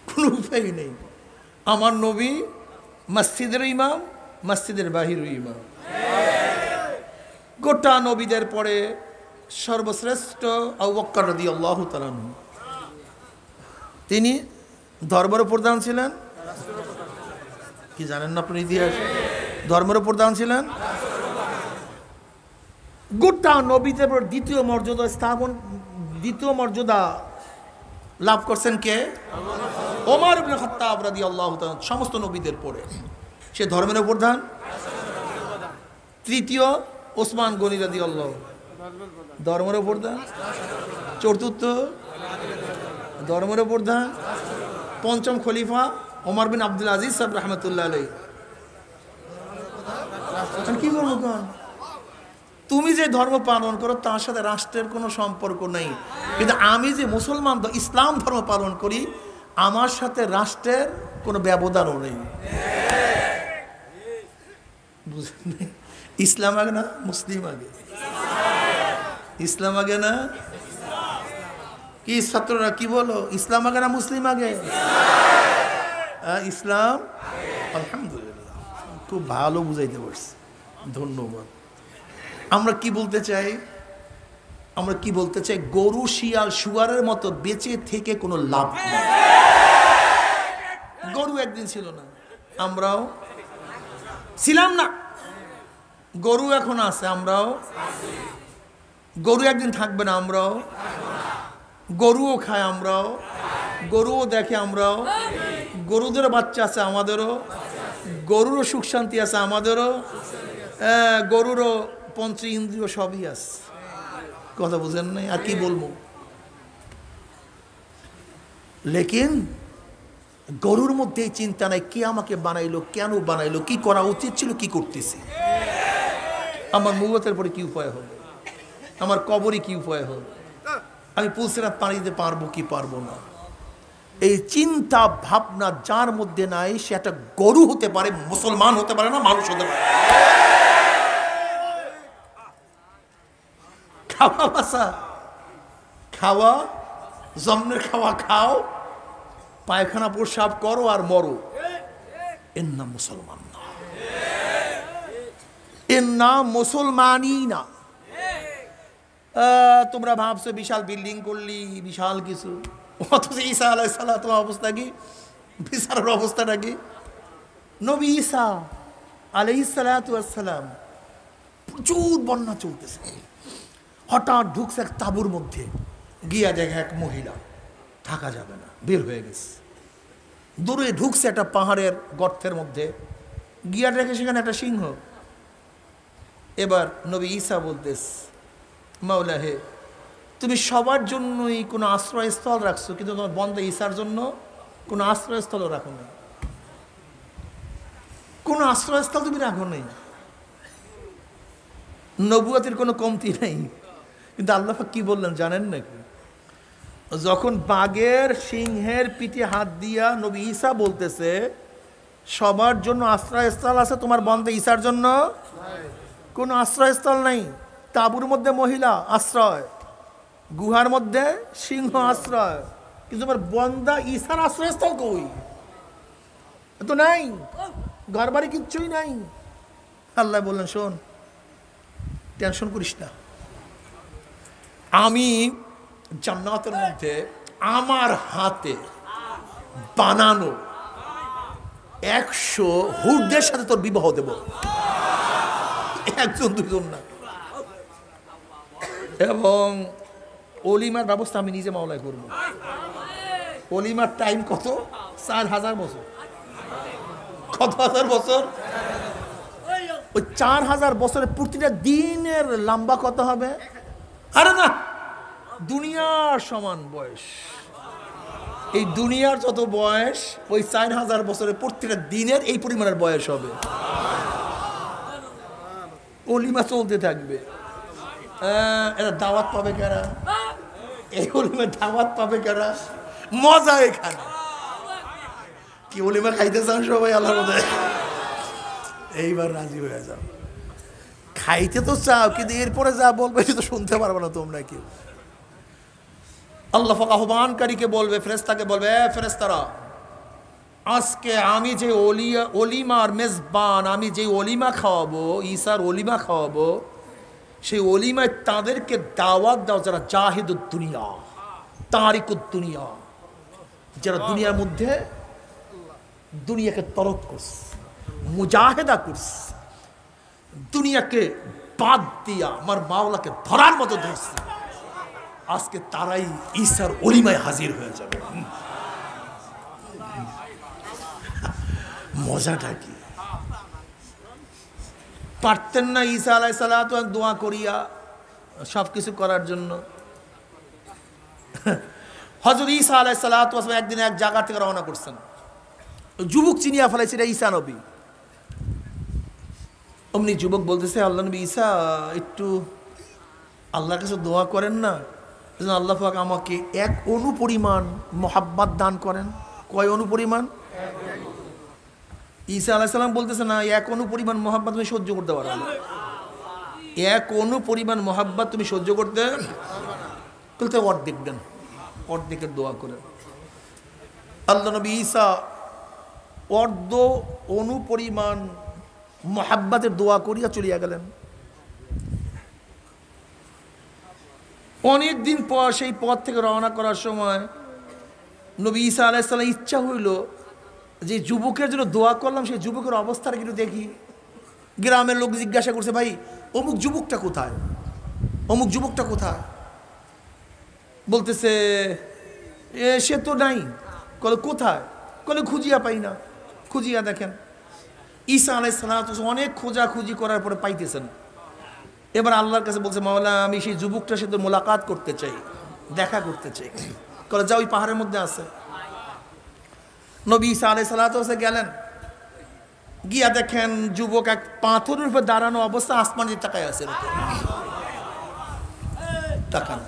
কোনো উপায় নেই। আমার নবী মসজিদের ইমাম, মসজিদের বাহির ইমাম। গোটা নবীদের পরে সর্বশ্রেষ্ঠ আবু বকর রাদিয়াল্লাহু তাআলা আনহু, তিনি ধর্মের প্রধান ছিলেন। কি জানেন না আপনি ইতিহাস? ধর্মের প্রধান ছিলেন। গোটা নবীদের পর দ্বিতীয় মর্যাদা স্থাপন, দ্বিতীয় মর্যাদা লাভ করছেন কে? ওমর ইবনে খাত্তাব রাদিয়াল্লাহু তাআলা, সমস্ত নবীদের পরে সে ধর্মের প্রধান। তৃতীয় ওসমান গনি রাদিয়াল্লাহু, ধর্মের প্রধান। চতুর্থ ধর্মের প্রধান। পঞ্চম খলিফা ওমর বিন আব্দুল আজিজ সাহেব রহমতুল্লাহ আলাইহি। কি করবো কোন? তুমি যে ধর্ম পালন করো তার সাথে রাষ্ট্রের কোনো সম্পর্ক নেই, কিন্তু আমি যে মুসলমান ইসলাম ধর্ম পালন করি আমার সাথে রাষ্ট্রের কোনো ব্যবধানও নেই। বুঝলেন? ইসলাম আগে না মুসলিম আগে? ইসলাম আগে না? কি ছাত্ররা কি বলো, ইসলাম আগে না মুসলিম আগে? ইসলাম। আলহামদুলিল্লাহ, খুব ভালো বুঝাইতে পারছি, ধন্যবাদ। আমরা কি বলতে চাই? আমরা কি বলতে চাই? গরু শিয়াল শুয়ারের মতো বেঁচে থেকে কোনো লাভ নেই। গরু একদিন ছিল না, আমরাও ছিলাম না। গরু এখন আছে, আমরাও। গরু একদিন থাকবে না, আমরাও। গরুও খায়, আমরাও। গরুও দেখে, আমরাও। গরুদেরও বাচ্চা আছে, আমাদেরও গরুরও সুখ শান্তি আছে, আমাদেরও গরুরও পঞ্চ ইন্দ্রিয় সবই আছে। কথা বুঝেন নাই, আর কি বলবো। লেকিন গরুর মধ্যে এই চিন্তা নাই কে আমাকে বানাইলো, কেন বানাইলো, কি করা উচিত ছিল, কি করতেছি, আমার মুগতের পরে কি উপায় হবে, আমার কবরে কি উপায় হবে, আমি পুলসিরাত পানি দিতে পারবো কি পারবো না। এই চিন্তা ভাবনা যার মধ্যে নাই সে একটা গরু হতে পারে, মুসলমান হতে পারে না, মানুষ হতে পারে। খাওয়া বাসা খাওয়া, জন্মের খাওয়া খাও, পায়খানা প্রসাব করো আর মরো, এর নাম মুসলমান না, এর নাম মুসলমানই না। তোমরা ভাবছো বিশাল বিল্ডিং করলি, বিশাল কিছু, অথচ ঈসা আলাইহিস সালাতু অবস্থা কি, বিচারের অবস্থাটা কি। নবী ঈসা আলাইহিস সালাতু ওয়াসসালাম প্রচুর বন্যা চলতেছে, হঠাৎ ঢুকছে এক তাঁবুর মধ্যে, গিয়া দেখে এক মহিলা, থাকা যাবে না, বের হয়ে গেছে। দূরে ঢুকছে একটা পাহাড়ের গর্তের মধ্যে, গিয়া দেখে সেখানে একটা সিংহ। এবার নবী ঈসা বলতেস, মাওলা হে, তুমি সবার জন্যই কোনো আশ্রয়স্থল রাখছো, কিন্তু তোমার বন্দা ঈসার জন্য কোনো আশ্রয়স্থলও রাখো না, কোনো আশ্রয়স্থল তুমি রাখো নাই। নবুয়তের কোনো কমতি নেই, কিন্তু আল্লাহ পাক কি বললেন জানেন নাকি? যখন বাঘের সিংহের পিঠে হাত দিয়া নবী ঈসা বলতেছে সবার জন্য আশ্রয়স্থল আছে, তোমার বন্দা ঈসার জন্য কোনো আশ্রয়স্থল নাই। তাঁবুর মধ্যে মহিলা আশ্রয়, গুহার মধ্যে সিংহ আশ্রয়, কিন্তু তোমার বন্দা ঈসার আশ্রয়স্থল কই? তো নাই, ঘর বাড়ি কিচ্ছুই নাই। আল্লাহ বললেন, শোন, টেনশন করিস না, আমি জান্নাতের মধ্যে আমার হাতে বানানো 100 হুরদের সাথে তোর বিবাহ দেব, একজন দুজন না। এবং অলিমার ব্যবস্থা আমি নিজে মাওলায় করব। অলিমার টাইম কত? 4000 বছর। কত হাজার বছর? ওই 4000 বছরের প্রতিটা দিনের লম্বা কত হবে? আরে না, দুনিয়ার সমান বয়স। এই দুনিয়ার যত বয়স, ওই 4000 বছরের প্রতিটা দিনের এই পরিমাণের বয়স হবে। অলিমা চলতে থাকবে। এরা দাওয়াত পাবে কারা? এই অলিমা দাওয়াত পাবে কারা? মজা এখানে। কি অলিমা খাইতে চান সবাই? আল্লাহর মধ্যে এইবার রাজি হয়ে যাও। খাইতে তো চাও, কিন্তু এরপরে যা বলবে সেটা শুনতে পারবে না তোমরা কেউ। আল্লাহ পাক আহ্বানকারীকে বলবে, ফেরেশতাকে বলবে, ফেরেশতারা, আজকে আমি যে অলিমার মেজবান, আমি যে অলিমা খাওয়াবো, ঈসার অলিমা খাওয়াবো, সেই অলিমায় তাদেরকে দাওয়াত দাও যারা জাহিদুদ দুনিয়া, তারিকুদ দুনিয়া, যারা দুনিয়ার মধ্যে দুনিয়াকে তরক করছে, মুজাহেদা করছে, দুনিয়াকে বাদ দিয়া আমার মাওলাকে ধরার মতো ধরছে। আজকে তারাই ঈসার অলিমায় হাজির হয়ে যাবে। মজাটা কি? পারতেন না ঈসা আলাইহিস সালাতু দোয়া করিয়া সব কিছু করার জন্য? হযরত ঈসা আলাইহিস সালাতু একদিন এক জায়গা থেকে রওনা করছেন, যুবক চিনিয়া ফেলাইছে এটা ঈসা নবী। অমনি যুবক বলতেছে, আল্লাহ নবী ঈসা, একটু আল্লাহর কাছে দোয়া করেন না, আল্লাহ পাক আমাকে 1 অণু পরিমাণ মোহাব্বত দান করেন। কয় অণু পরিমাণ? ঈসা আলাইহিস সালাম বলতেছে, না, 1 অণু পরিমাণ মোহাব্বত তুমি সহ্য করতে পারো না। 1 অণু পরিমাণ মোহাব্বত তুমি সহ্য করতে বলতে অর্ধেক দেন, অর্ধেকের দোয়া করেন। আল্লাহ নবী ঈসা অর্ধ অণু পরিমাণ মোহাব্বতের দোয়া করিয়া চলিয়া গেলেন। অনেক দিন পর সেই পথ থেকে রওনা করার সময় নবী ঈসা আলাইহিস সালাম ইচ্ছা হইল যে যুবকের জন্য দোয়া করলাম, সেই যুবকের অবস্থাটা কিন্তু দেখি। গ্রামের লোক জিজ্ঞাসা করছে, ভাই অমুক যুবকটা কোথায়, অমুক যুবকটা কোথায়? বলতেছে সে তো নাই। কোথায়? কোনো খুঁজিয়া পাই না। খুঁজিয়া দেখেন ঈসা আলাইহিস সালাম অনেক খোঁজাখুঁজি করার পরে পাইতেছেন। এবার আল্লাহর কাছে বলছে, মাওলা আমি সেই যুবকটার সাথে মোলাকাত করতে চাই, দেখা করতে চাই। করে যা, ওই পাহাড়ের মধ্যে আছে। নবী ঈসা আলাইহিস সালাম গেলেন, গিয়া দেখেন যুবক এক পাথরের উপর দাঁড়ানো অবস্থা আসমানের তাকায় আছে। তাকান।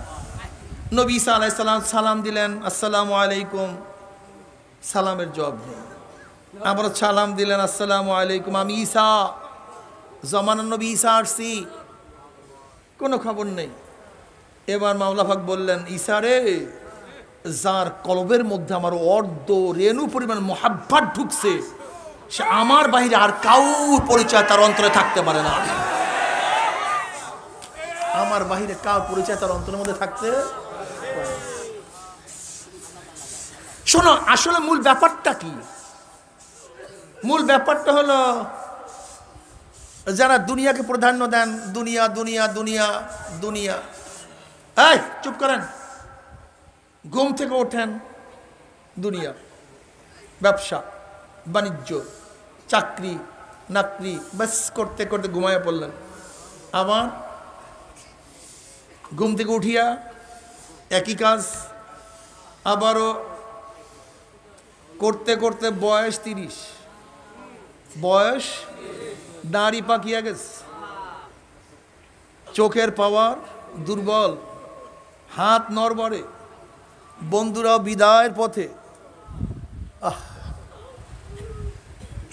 নবী ঈসা আলাইহিস সালাম সালাম দিলেন, আসসালামু আলাইকুম। সালামের জবাব নেই। আবার সালাম দিলেন, আসসালামু আলাইকুম, আমি ঈসা, জমানার নবী ঈসা আসছি। কোনো খবর নেই। এবার মাওলা পাক বললেন, ঈসা রে, যার কলবের মধ্যে আমার অর্ধ রেণু পরিমাণ মোহাব্বত ঢুকছে, সে আমার বাহিরে আর কাউর পরিচয় তার অন্তরে থাকতে পারে না। আমার বাহিরে কাউর পরিচয় তার অন্তরের মধ্যে থাকতে। শোনো, আসলে মূল ব্যাপারটা কি? মূল ব্যাপারটা হলো, যারা দুনিয়াকে প্রাধান্য দেন, দুনিয়া দুনিয়া দুনিয়া দুনিয়া, এই চুপ করেন, ঘুম থেকে ওঠেন, দুনিয়া, ব্যবসা বাণিজ্য, চাকরি নাকরি, বাস করতে করতে ঘুমাইয়া পড়লেন। আবার ঘুম থেকে উঠিয়া একই কাজ, আবারও করতে করতে বয়স 30, বয়স দাড়ি পাকিয়া গেছে, চোখের পাওয়ার দুর্বল, হাত নড়বড়ে, বন্ধুরাও বিদায়ের পথে।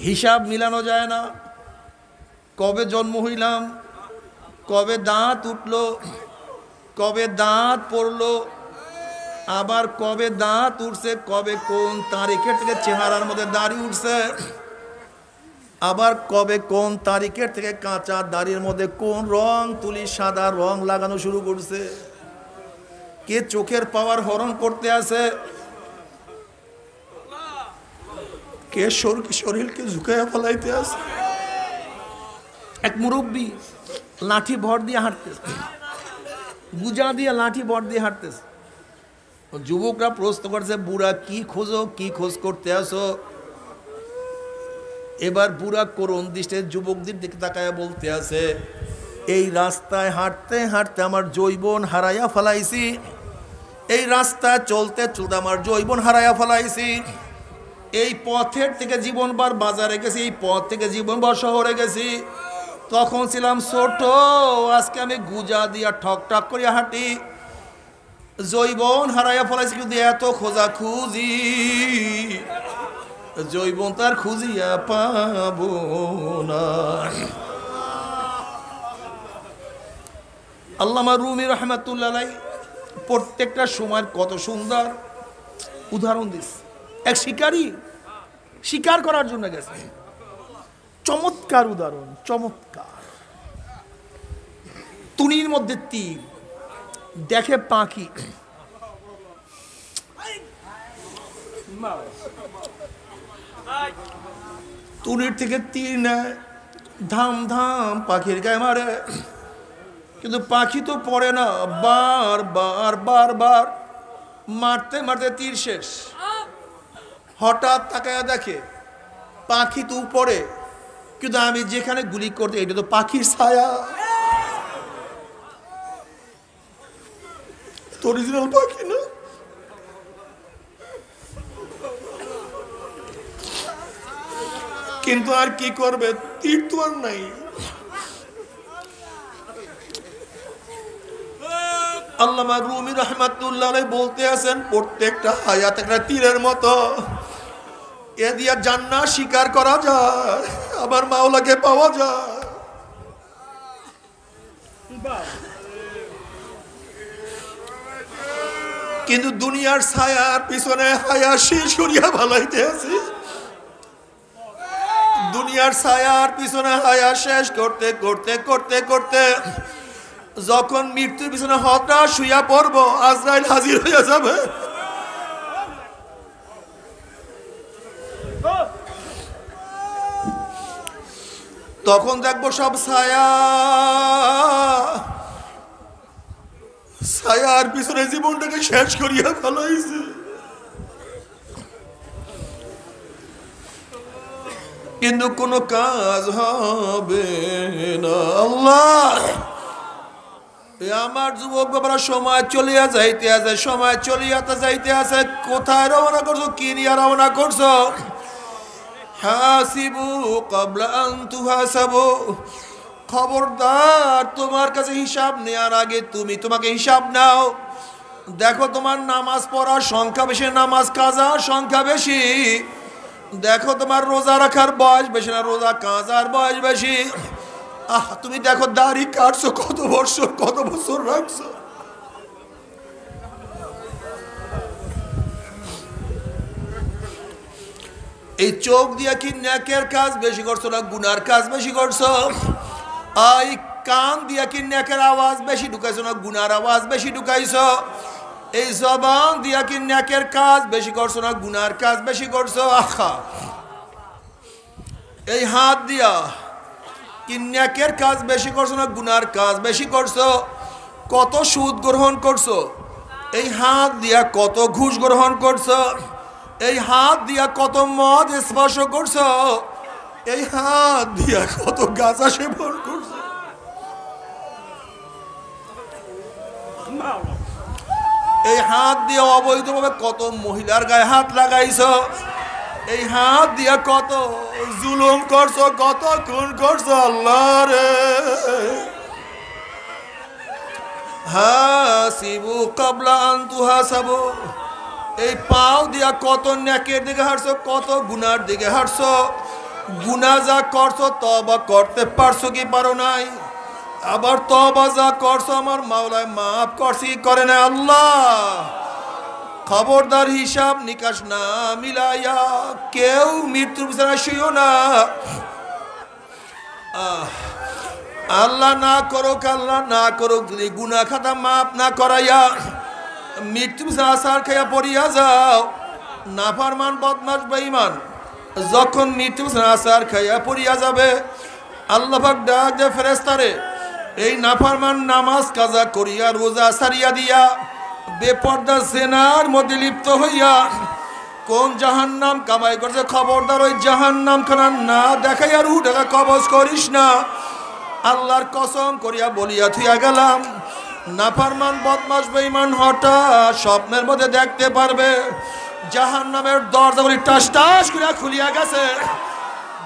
হিসাব মিলানো যায় না। কবে জন্ম হইলাম, কবে দাঁত উঠল, কবে দাঁত পড়লো, আবার কবে দাঁত উঠছে, কবে কোন তারিখের থেকে চেহারার মধ্যে দাড়ি উঠছে, আবার কবে কোন তারিখের থেকে কাঁচা দাড়ির মধ্যে কোন রং তুলি সাদা রং লাগানো শুরু করছে, কে চোখের পাওয়ার হরণ করতে আছে, কে শরীরকে ঝুঁকাইয়া ফেলাইতে আছে। এক মুরব্বী লাঠি ভর দিয়ে হাঁটতেছে, গুজা দিয়ে লাঠি ভর দিয়ে হাঁটতেছে। যুবকরা প্রশ্ন করছে, বুড়া কি খোঁজো, কি খোঁজ করতে আসো? এবার বুড়া করুণ দৃষ্টিতে যুবকদের দিকে তাকায় বলতে আছে, এই রাস্তায় হাঁটতে হাঁটতে আমার যৌবন হারাইয়া ফেলাইছি, এই রাস্তায় চলতে চলতে আমার যৌবন হারাইয়া ফেলাইছি, এই পথের থেকে জীবনবার বাজারে গেছি, এই পথ থেকে জীবনবার শহরে গেছি, তখন ছিলাম ছোট, আজকে আমি গুজা দিয়া ঠক ঠক করিয়া হাঁটি, যৌবন হারাইয়া ফেলাইছি, কিন্তু এত খোঁজা খুঁজি যৌবন তার খুঁজিয়া পাবো না। আল্লামা রুমি রহমাতুল্লাহ আলাইহি প্রত্যেকটা সময়ের কত সুন্দর উদাহরণ দিস। এক শিকারী শিকার করার জন্য গেছে, চমৎকার উদাহরণ, চমৎকার। তুনির মধ্যে তীর, দেখে পাখি, তুনির থেকে তীর নেয়, ধাম ধাম পাখির গায়ে মারে, কিন্তু পাখি তো পড়ে না, বার বার বার বার মারতে মারতে তীর শেষ। হঠাৎ তাকায়া দেখে পাখি তো উপরে, কিন্তু আমি যেখানে গুলি করতে, এটা তো পাখির ছায়া, অরিজিনাল পাখি না। কিন্তু আর কি করবে, তীর তো আর নাই। আল্লামা রুমি রহমাতুল্লাহ আলাইহি বলতে আছেন, প্রত্যেকটা হায়াত একটা তীরের মতো, এ দিয়া জান্নাত শিকার করা যায়, আবার মাওলাকে পাওয়া যায়। কিন্তু দুনিয়ার ছায়ার পিছনে হায়া শেষ করিয়া ভালাইতে আছি, দুনিয়ার ছায়ার পিছনে হায়া শেষ করতে করতে করতে করতে যখন মৃত্যুর পিছনে হঠাৎ শুইয়া পড়ব, আজরাইল হাজির হইয়া যাবে। তখন দেখবো সব ছায়া, ছায়ার পিছনে জীবনটাকে শেষ করিয়া ফেলাইছে। কিন্তু কোনো কাজ হবে না। আল্লাহ, আমার যুবক বাবারা সময় চলিয়া যাইতে আছে, সময় চলিয়াতে যাইতে আছে। কোথায় রওনা করছো, কি নিয়ে রওনা করছো? হাসিবু ক্বাবলা আন তুহাসাবু। খবরদার, তোমার কাছে হিসাব নেওয়ার আগে তোমাকে হিসাব নাও। দেখো তোমার নামাজ পড়ার সংখ্যা বেশি, নামাজ কাজার সংখ্যা বেশি। দেখো তোমার রোজা রাখার বয়স বেশি না রোজা কাজার বয়স বেশি। তুমি দেখো দাড়ি কাটছো কত বছর রাখছো। এই চোখ দিয়া কি নেকের কাজ বেশি করছো না গুনার কাজ বেশি করছো? এই কান দিয়া কি নেকের আওয়াজ বেশি ঢুকাইছো না গুনার আওয়াজ বেশি ঢুকাইছো? এই জবান দিয়া কি নেকের কাজ বেশি করছো না গুনার কাজ বেশি করছো? এই হাত দিয়া কি নেকের কাজ বেশি করছো না গুনার কাজ বেশি করছো? কত সুদ গ্রহণ করছো? এই হাত দিয়া কত ঘুষ গ্রহণ করছো? এই হাত দিয়া কত মদ স্পর্শ করছো? এই হাত দিয়া কত গাঁজা সেবন করছো? এই হাত দিয়ে অবৈধভাবে কত মহিলার গায়ে হাত লাগাইছো? এই হাত দিয়া কত জুলুম করছো, কত খুন করছো? আল্লাহ রে, হাসিবু ক্বাবলা আন তুহাসাবু। এই পাও দিয়া কত নেকের দিকে হাঁটছো, কত গুনার দিকে হাঁটছো? গুনাহ যা করছো তওবা করতে পারছো কি পারো নাই? আবার তওবা যা করছো আমার মাওলায় মাফ করছি করে না? আল্লাহ, খবরদার, হিসাব নিকাশ না মিলাইয়া কেউ মৃত্যুর বিছানায় শুইও না। আল্লাহ না করুক যদি গুনাহ খাতা মাফ না করাইয়া মৃত্যু বিছানা আসার খাইয়া পড়িয়া যাও। নাফরমান বদমাশ বেঈমান যখন মৃত্যু বিছানা আসার খাইয়া পড়িয়া যাবে, আল্লাহ পাক ডাক দেয় ফেরেশতারে, এই নাফরমান নামাজ কাজা করিয়া রোজা সারিয়া দিয়া বেপর্দা জেনার মধ্যে লিপ্ত হইয়া কোন জাহান্নাম কামাই করছে, খবরদার ওই জাহান্নাম খানা না দেখাই আর টাকা কবজ করিস না। আল্লাহর কসম করিয়া বলিয়া থুইয়া গেলাম, নাফরমান বদমাশ বেঈমান হঠাৎ স্বপ্নের মধ্যে দেখতে পারবে জাহান্নামের দরজাগুলি টাস টাস করে খুলিয়া গেছে,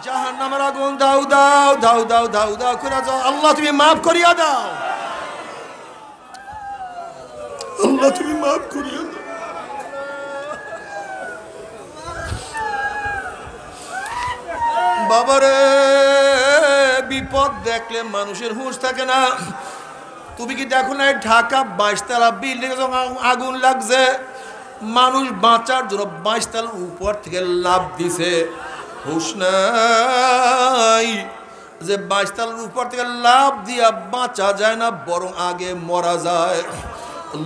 জাহান্নামের আগুন দাউ দাউ দাউ দাউ দাউ দাউ করে যাও। আল্লাহ তুমি মাফ করিয়া দাও, আল্লাহ তুমি মাফ করিয়া দাও। বাবারে, বিপদ দেখলে মানুষের হুঁশ থাকে না। তুমি কি দেখো না ঢাকা 22 তলা বিল্ডিং আগুন লাগছে, মানুষ বাঁচার জন্য 22 তলার উপর থেকে লাফ দিছে। হুঁশ নাই যে 22 তলার উপর থেকে লাফ দিয়া বাঁচা যায় না, বরং আগে মরা যায়।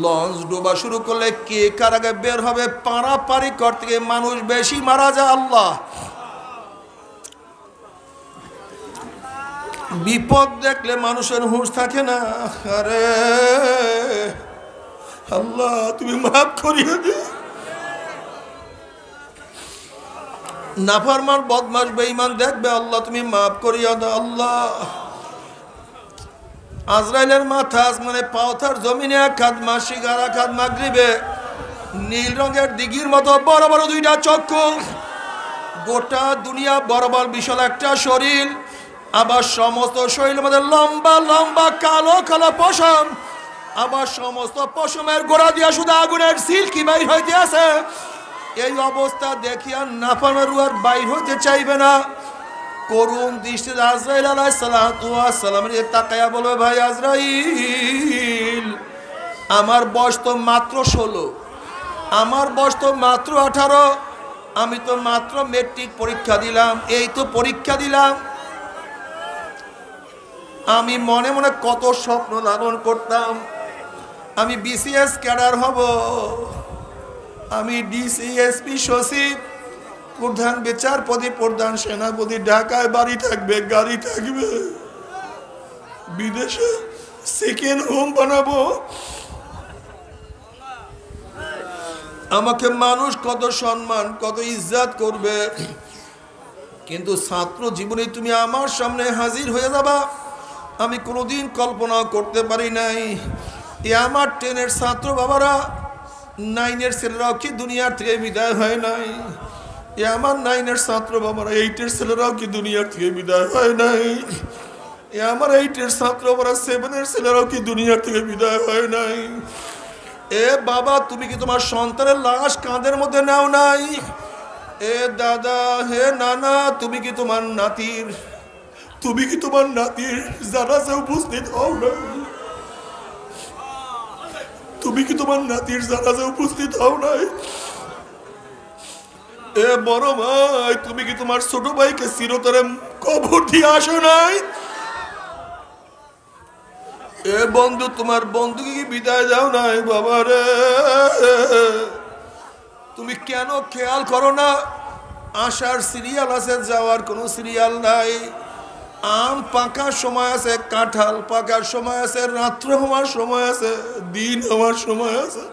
লঞ্চ ডোবা শুরু করলে কে কার আগে বের হবে, পারাপারি করতে গিয়ে মানুষ বেশি মারা যায়। আল্লাহ, বিপদ দেখলে মানুষের হুঁশ থাকে না। আরে আল্লাহ তুমি মাফ করিয়ে দে। নাফরমান বদমাশ বেঈমান দেখবে, আল্লাহ তুমি মাফ করিয়া দাও। আল্লাহ, আজরাইলের মাথা আসমানে পাওথার জমিনে এক হাত, মাসিগার এক হাত, মাগরিবে নীল রঙের দিঘির মতো বড় বড় দুইটা চক্ষু, গোটা দুনিয়া বরাবর বিশাল একটা শরীর, আবার সমস্ত শরীরের মধ্যে লম্বা লম্বা কালো কালো পশম, আবার সমস্ত পশমের গোড়া দিয়া শুধু আগুনের সিল্কি বাইর হইতে আছে। এই অবস্থা দেখিয়া নাফরমান রূহ আর বাইর হইতে চাইবে না। করুণ দৃষ্টিতে আজরাইল আলাইহিস সালামের দিকে তাকায়া বলবে, ভাই আজরাইল, আমার বয়স তো মাত্র 16, আমার বয়স তো মাত্র 18, আমি তো মাত্র মেট্রিক পরীক্ষা দিলাম, এই তো পরীক্ষা দিলাম। আমি মনে মনে কত স্বপ্ন লালন করতাম, আমি বিসিএস ক্যাডার হব, আমি ডিসিএসপি সচিব, প্রধান বিচারপতি, প্রধান সেনাপতি, ঢাকায় বাড়ি থাকবে, গাড়ি থাকবে, বিদেশে সেকেন্ড হোম বানাবো, আমাকে মানুষ কত সম্মান কত ইজ্জত করবে। কিন্তু ছাত্র জীবনে তুমি আমার সামনে হাজির হয়ে যাবা, আমি কোনোদিন কল্পনা করতে পারি নাই। এ আমার 10-এর ছাত্র বাবারা, 9-এর ছেলেরাও কি দুনিয়ার থেকে বিদায় হয় নাই? এ আমার 9-এর ছাত্র বাবারা, 8-এর ছেলেরাও কি দুনিয়ার থেকে বিদায় হয় নাই? এ আমার 8-এর ছাত্র বাবারা, 7-এর ছেলেরাও কি দুনিয়ার থেকে বিদায় হয় নাই? এ বাবা, তুমি কি তোমার সন্তানের লাশ কাঁধের মধ্যে নাও নাই? এ দাদা, হে নানা, তুমি কি তোমার নাতির জানাজা উপস্থিত হও নাই? তুমি কি তোমার নাতির জানাজা উপস্থিত হও নাই? এ বড় ভাই, তুমি কি তোমার ছোট ভাইকে চিরতরে কবর দিয়ে আসো নাই? এ বন্ধু, তোমার বন্ধুকে কি বিদায় দাও নাই? বাবা রে, তুমি কেন খেয়াল করো না? আসার সিরিয়াল আছে, যাওয়ার কোনো সিরিয়াল নাই। আম পাকার সময় আছে, কাঁঠাল পাকার সময় আছে, রাত্র হওয়ার সময় আছে, দিন হওয়ার সময় আছে,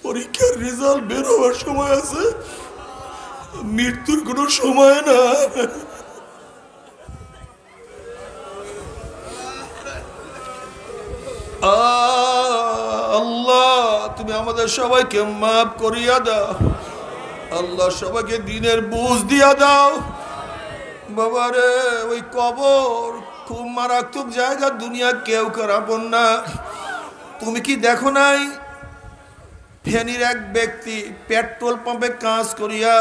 পরীক্ষার রেজাল্ট বের হওয়ার সময় আছে, মৃত্যুর কোনো সময় না। আল্লাহ, তুমি আমাদের সবাইকে মাফ করিয়া দাও। আল্লাহ, সবাইকে দিনের বুঝ দিয়া দাও। বাবারে, ওই কবর খুব মারাত্মক জায়গা, দুনিয়া কেউ করাবন না। তুমি কি দেখো নাই, ফেনীর এক ব্যক্তি পেট্রোল পাম্পে কাজ করিয়া,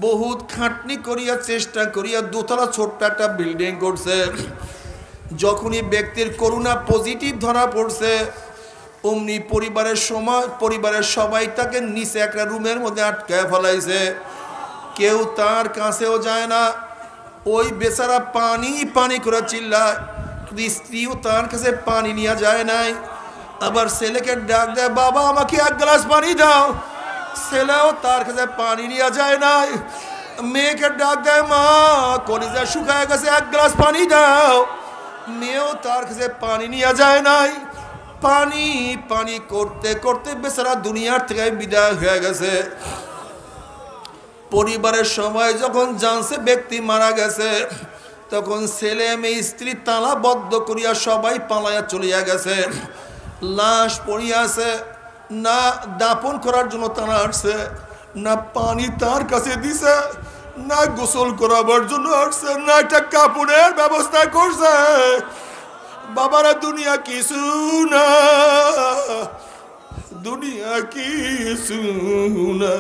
বহুত খাটনি করিয়া, চেষ্টা করিয়া দোতলা ছোট্ট একটা বিল্ডিং করছে। যখনই ব্যক্তির করোনা পজিটিভ ধরা পড়ছে, অমনি পরিবারের সবাই তাকে নিচে একটা রুমের মধ্যে আটকায় ফেলাইছে। কেউ তার কাছেও যায় না। ওই বেচারা পানি করে চিল্লায়, স্ত্রীও তার কাছে পানি নিয়ে যায় নাই। আবার ছেলেকে ডাক দেয়, বাবা আমাকে এক গ্লাস পানি দাও। ছেলেও তার কাছে পানি নিয়ে যায় নাই। মেয়েকে ডাক দেয়, মা কলিজা শুকায় গেছে, এক গ্লাস পানি দাও। মেয়েও তার কাছে পানি নিয়ে যায় নাই। পানি করতে করতে বেচারা দুনিয়ার থেকে বিদায় হয়ে গেছে। পরিবারের সবাই যখন জানছে ব্যক্তি মারা গেছে, তখন ছেলে মেয়ে স্ত্রী তালাবদ্ধ করিয়া সবাই পালাইয়া চলিয়া গেছে। লাশ পড়িয়া আছে, না দাপন করার জন্য তারা আসছে, না পানি তার কাছে দিছে, না গোসল করাবার জন্য আসছে, না একটা কাপড়ের ব্যবস্থা করছে। বাবারা, দুনিয়া কিছু না, দুনিয়া কিছু না।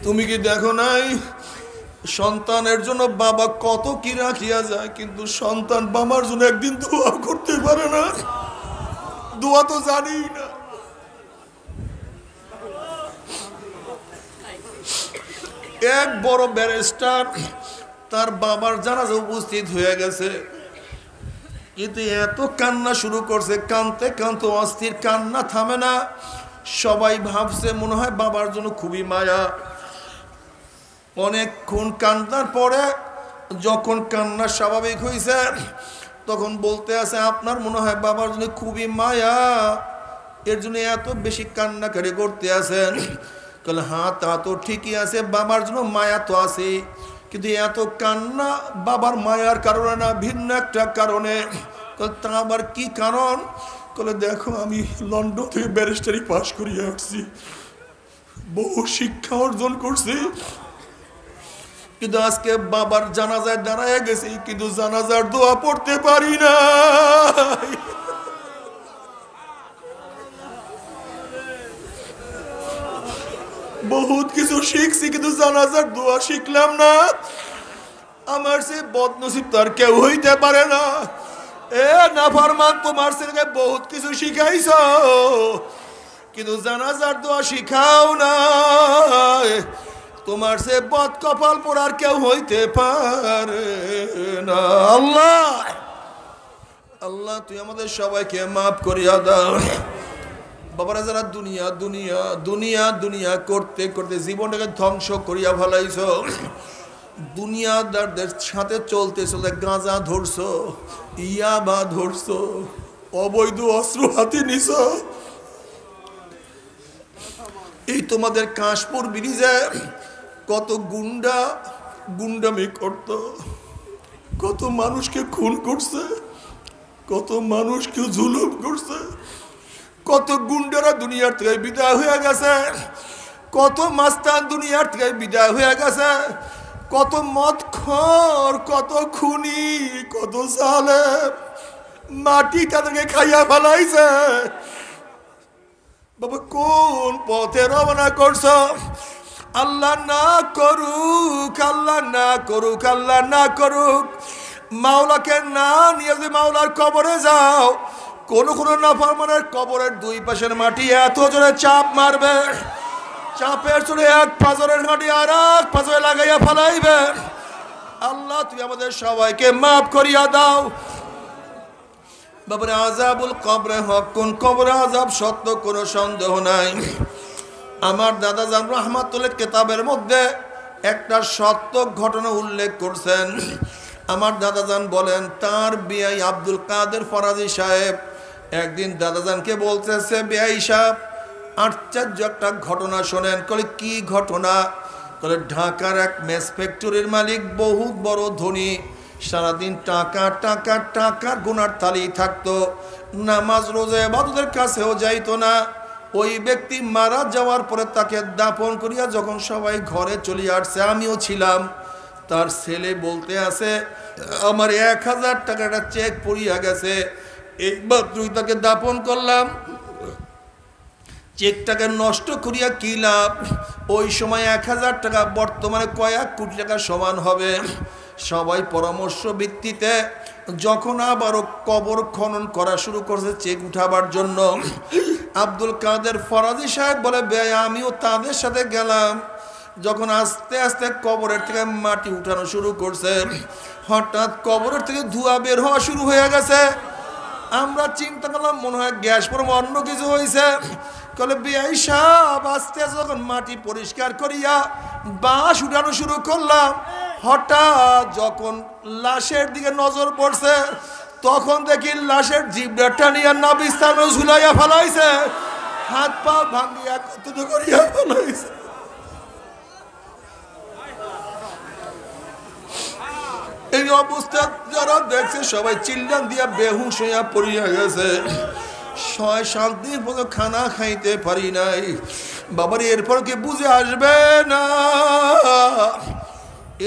তুমি কি দেখো নাই, সন্তানের জন্য বাবা কত কি রাখিয়া যায়, কিন্তু সন্তান বাবার জন্য একদিন দোয়া করতে পারে না। দোয়া তো জানি না। এক বড় ব্যারিস্টার, তার বাবার জানাজা উপস্থিত হয়ে গেছে, কিন্তু এত কান্না শুরু করছে, কানতে কানতে অস্থির, কান্না থামে না। সবাই ভাবছে মনে হয় বাবার জন্য খুবই মায়া। অনেকক্ষণ কান্নার পরে যখন কান্না স্বাভাবিক হয়েছে, তখন বলতে আছে, আপনার মনে হয় বাবার জন্য খুবই মায়া, এর জন্য এত বেশি কান্নাকারি করতে আছেন। বলে, হ্যাঁ তা তো ঠিকই আছে, বাবার জন্য মায়া তো আছে, কিন্তু এত কান্না বাবার মায়ার কারণে না, ভিন্ন একটা কারণে। তা আবার কি কারণ? বলে, দেখো আমি লন্ডন থেকে ব্যারিস্টারি পাশ করিয়ে আসছি, বহু শিক্ষা অর্জন করছি, কিন্তু আজকে বাবার জানাজায় দাঁড়ায় গেছি, কিন্তু জানাজার দোয়া পড়তে পারি না। বহুত কিছু শিখছি, কিন্তু জানাজার দোয়া শিখলাম না। আমার সে বদনসিব তার কেউ হইতে পারে না। এ নাফরমান, তোমার ছেলেকে বহুত কিছু শিখাইছ, কিন্তু জানাজার দোয়া শিখাও না। তোমার সে বদ কপাল পড়ার কেউ হইতে পারে না। আল্লাহ, আল্লাহ তুই আমাদের সবাইকে মাফ করিয়া দাও। বাবারা, যারা দুনিয়া দুনিয়া দুনিয়া দুনিয়া করতে করতে জীবনটাকে ধ্বংস করিয়া ফেলাইছ, দুনিয়াদারদের সাথে চলতে চলতে গাঁজা ধরছো, ইয়াবা ধরছো, অবৈধ অস্ত্র হাতে নিছ, এই তোমাদের কাশপুর ব্রিজে কত গুন্ডা গুন্ডামি করত, কত মানুষকে খুন করছে, কত মানুষকে জুলুম করছে, কত গুন্ডারা দুনিয়ার থেকে বিদায় হয়ে গেছে, কত মাস্তান দুনিয়ার থেকে বিদায় হয়ে গেছে, কত মদখোর, কত খুনি, কত জালেম মাটি তাদেরকে খাইয়া ফেলাইছে। বাবা কোন পথে রওনা করছো? আল্লাহ না করুক, আল্লাহ না করুক, আল্লাহ না করুক, মাওলাকে না নিয়ে যদি মাওলার কবরে যাও, কোন কোন নাফরমানের কবরের দুই পাশের মাটি এত জোরে চাপ মারবে, চাপের চলে এক পাজরের মাটি আর এক পাজরে লাগাইয়া ফেলাইবে। আল্লাহ তুমি আমাদের সবাইকে মাফ করিয়া দাও। বাবারে আযাবুল কবরে হক, কোন কবরে আযাব সত্য কোনো সন্দেহ নাই। আমার দাদা জান রহমাতুল্লাহ কিতাবের মধ্যে একটা সত্য ঘটনা উল্লেখ করছেন। আমার দাদা জান বলেন, তার বিআই আব্দুল কাদের ফরাজি সাহেব একদিন দাদাজানকে বলতেছে, বিআই সাহেব আশ্চর্য একটা ঘটনা শোনেন। কলে কি ঘটনা? কলে ঢাকার এক মেস ফ্যাক্টরির মালিক, বহুত বড় ধনী, সারাদিন টাকা টাকা টাকার গুনার তালি থাকতো, নামাজ রোজা ইবাদতের কাছেও যাইতো না। ওই ব্যক্তি মারা যাওয়ার পরে তাকে দাফন করিয়া যখন সবাই ঘরে চলে আসছে, আমিও ছিলাম, তার ছেলে বলতে আছে, আমার 1000 টাকাটা চেক পড়িয়া গেছে, এইমাত্রই তাকে দাফন করলাম, চেকটাকে নষ্ট করিয়া কি লাভ? ওই সময় 1000 টাকা বর্তমানে কয়েক কোটি টাকা সমান হবে। সবাই পরামর্শ ভিত্তিতে যখন আবারও কবর খনন করা শুরু করছে চেক উঠাবার জন্য, আব্দুল কাদের ফরাজি সাহেব বলে, ভাই আমিও তাদের সাথে গেলাম। যখন আস্তে আস্তে কবরের থেকে মাটি উঠানো শুরু করছে, হঠাৎ কবরের থেকে ধোঁয়া বের হওয়া শুরু হয়ে গেছে। আমরা চিন্তা করলাম মনে হয় গ্যাস পরম অন্য কিছু হয়েছে। কলে বিআই সাহেব আস্তে আস্তে যখন মাটি পরিষ্কার করিয়া বাঁশ উঠানো শুরু করলাম, হঠাৎ যখন লাশের দিকে নজর পড়ছে, তখন দেখি লাশের জিভটা টানিয়া নাভি স্থানে ঝুলাইয়া ফেলাইছে, হাত পা ভাঙিয়া কত করিয়া ফেলাইছে। এই অবস্থা যারা দেখছে সবাই চিল্লান দিয়া বেহুশ হইয়া পড়িয়া গেছে। 6-7 দিন পর্যন্ত খানা খাইতে পারি নাই। বাবার এরপর কি বুঝে আসবে না?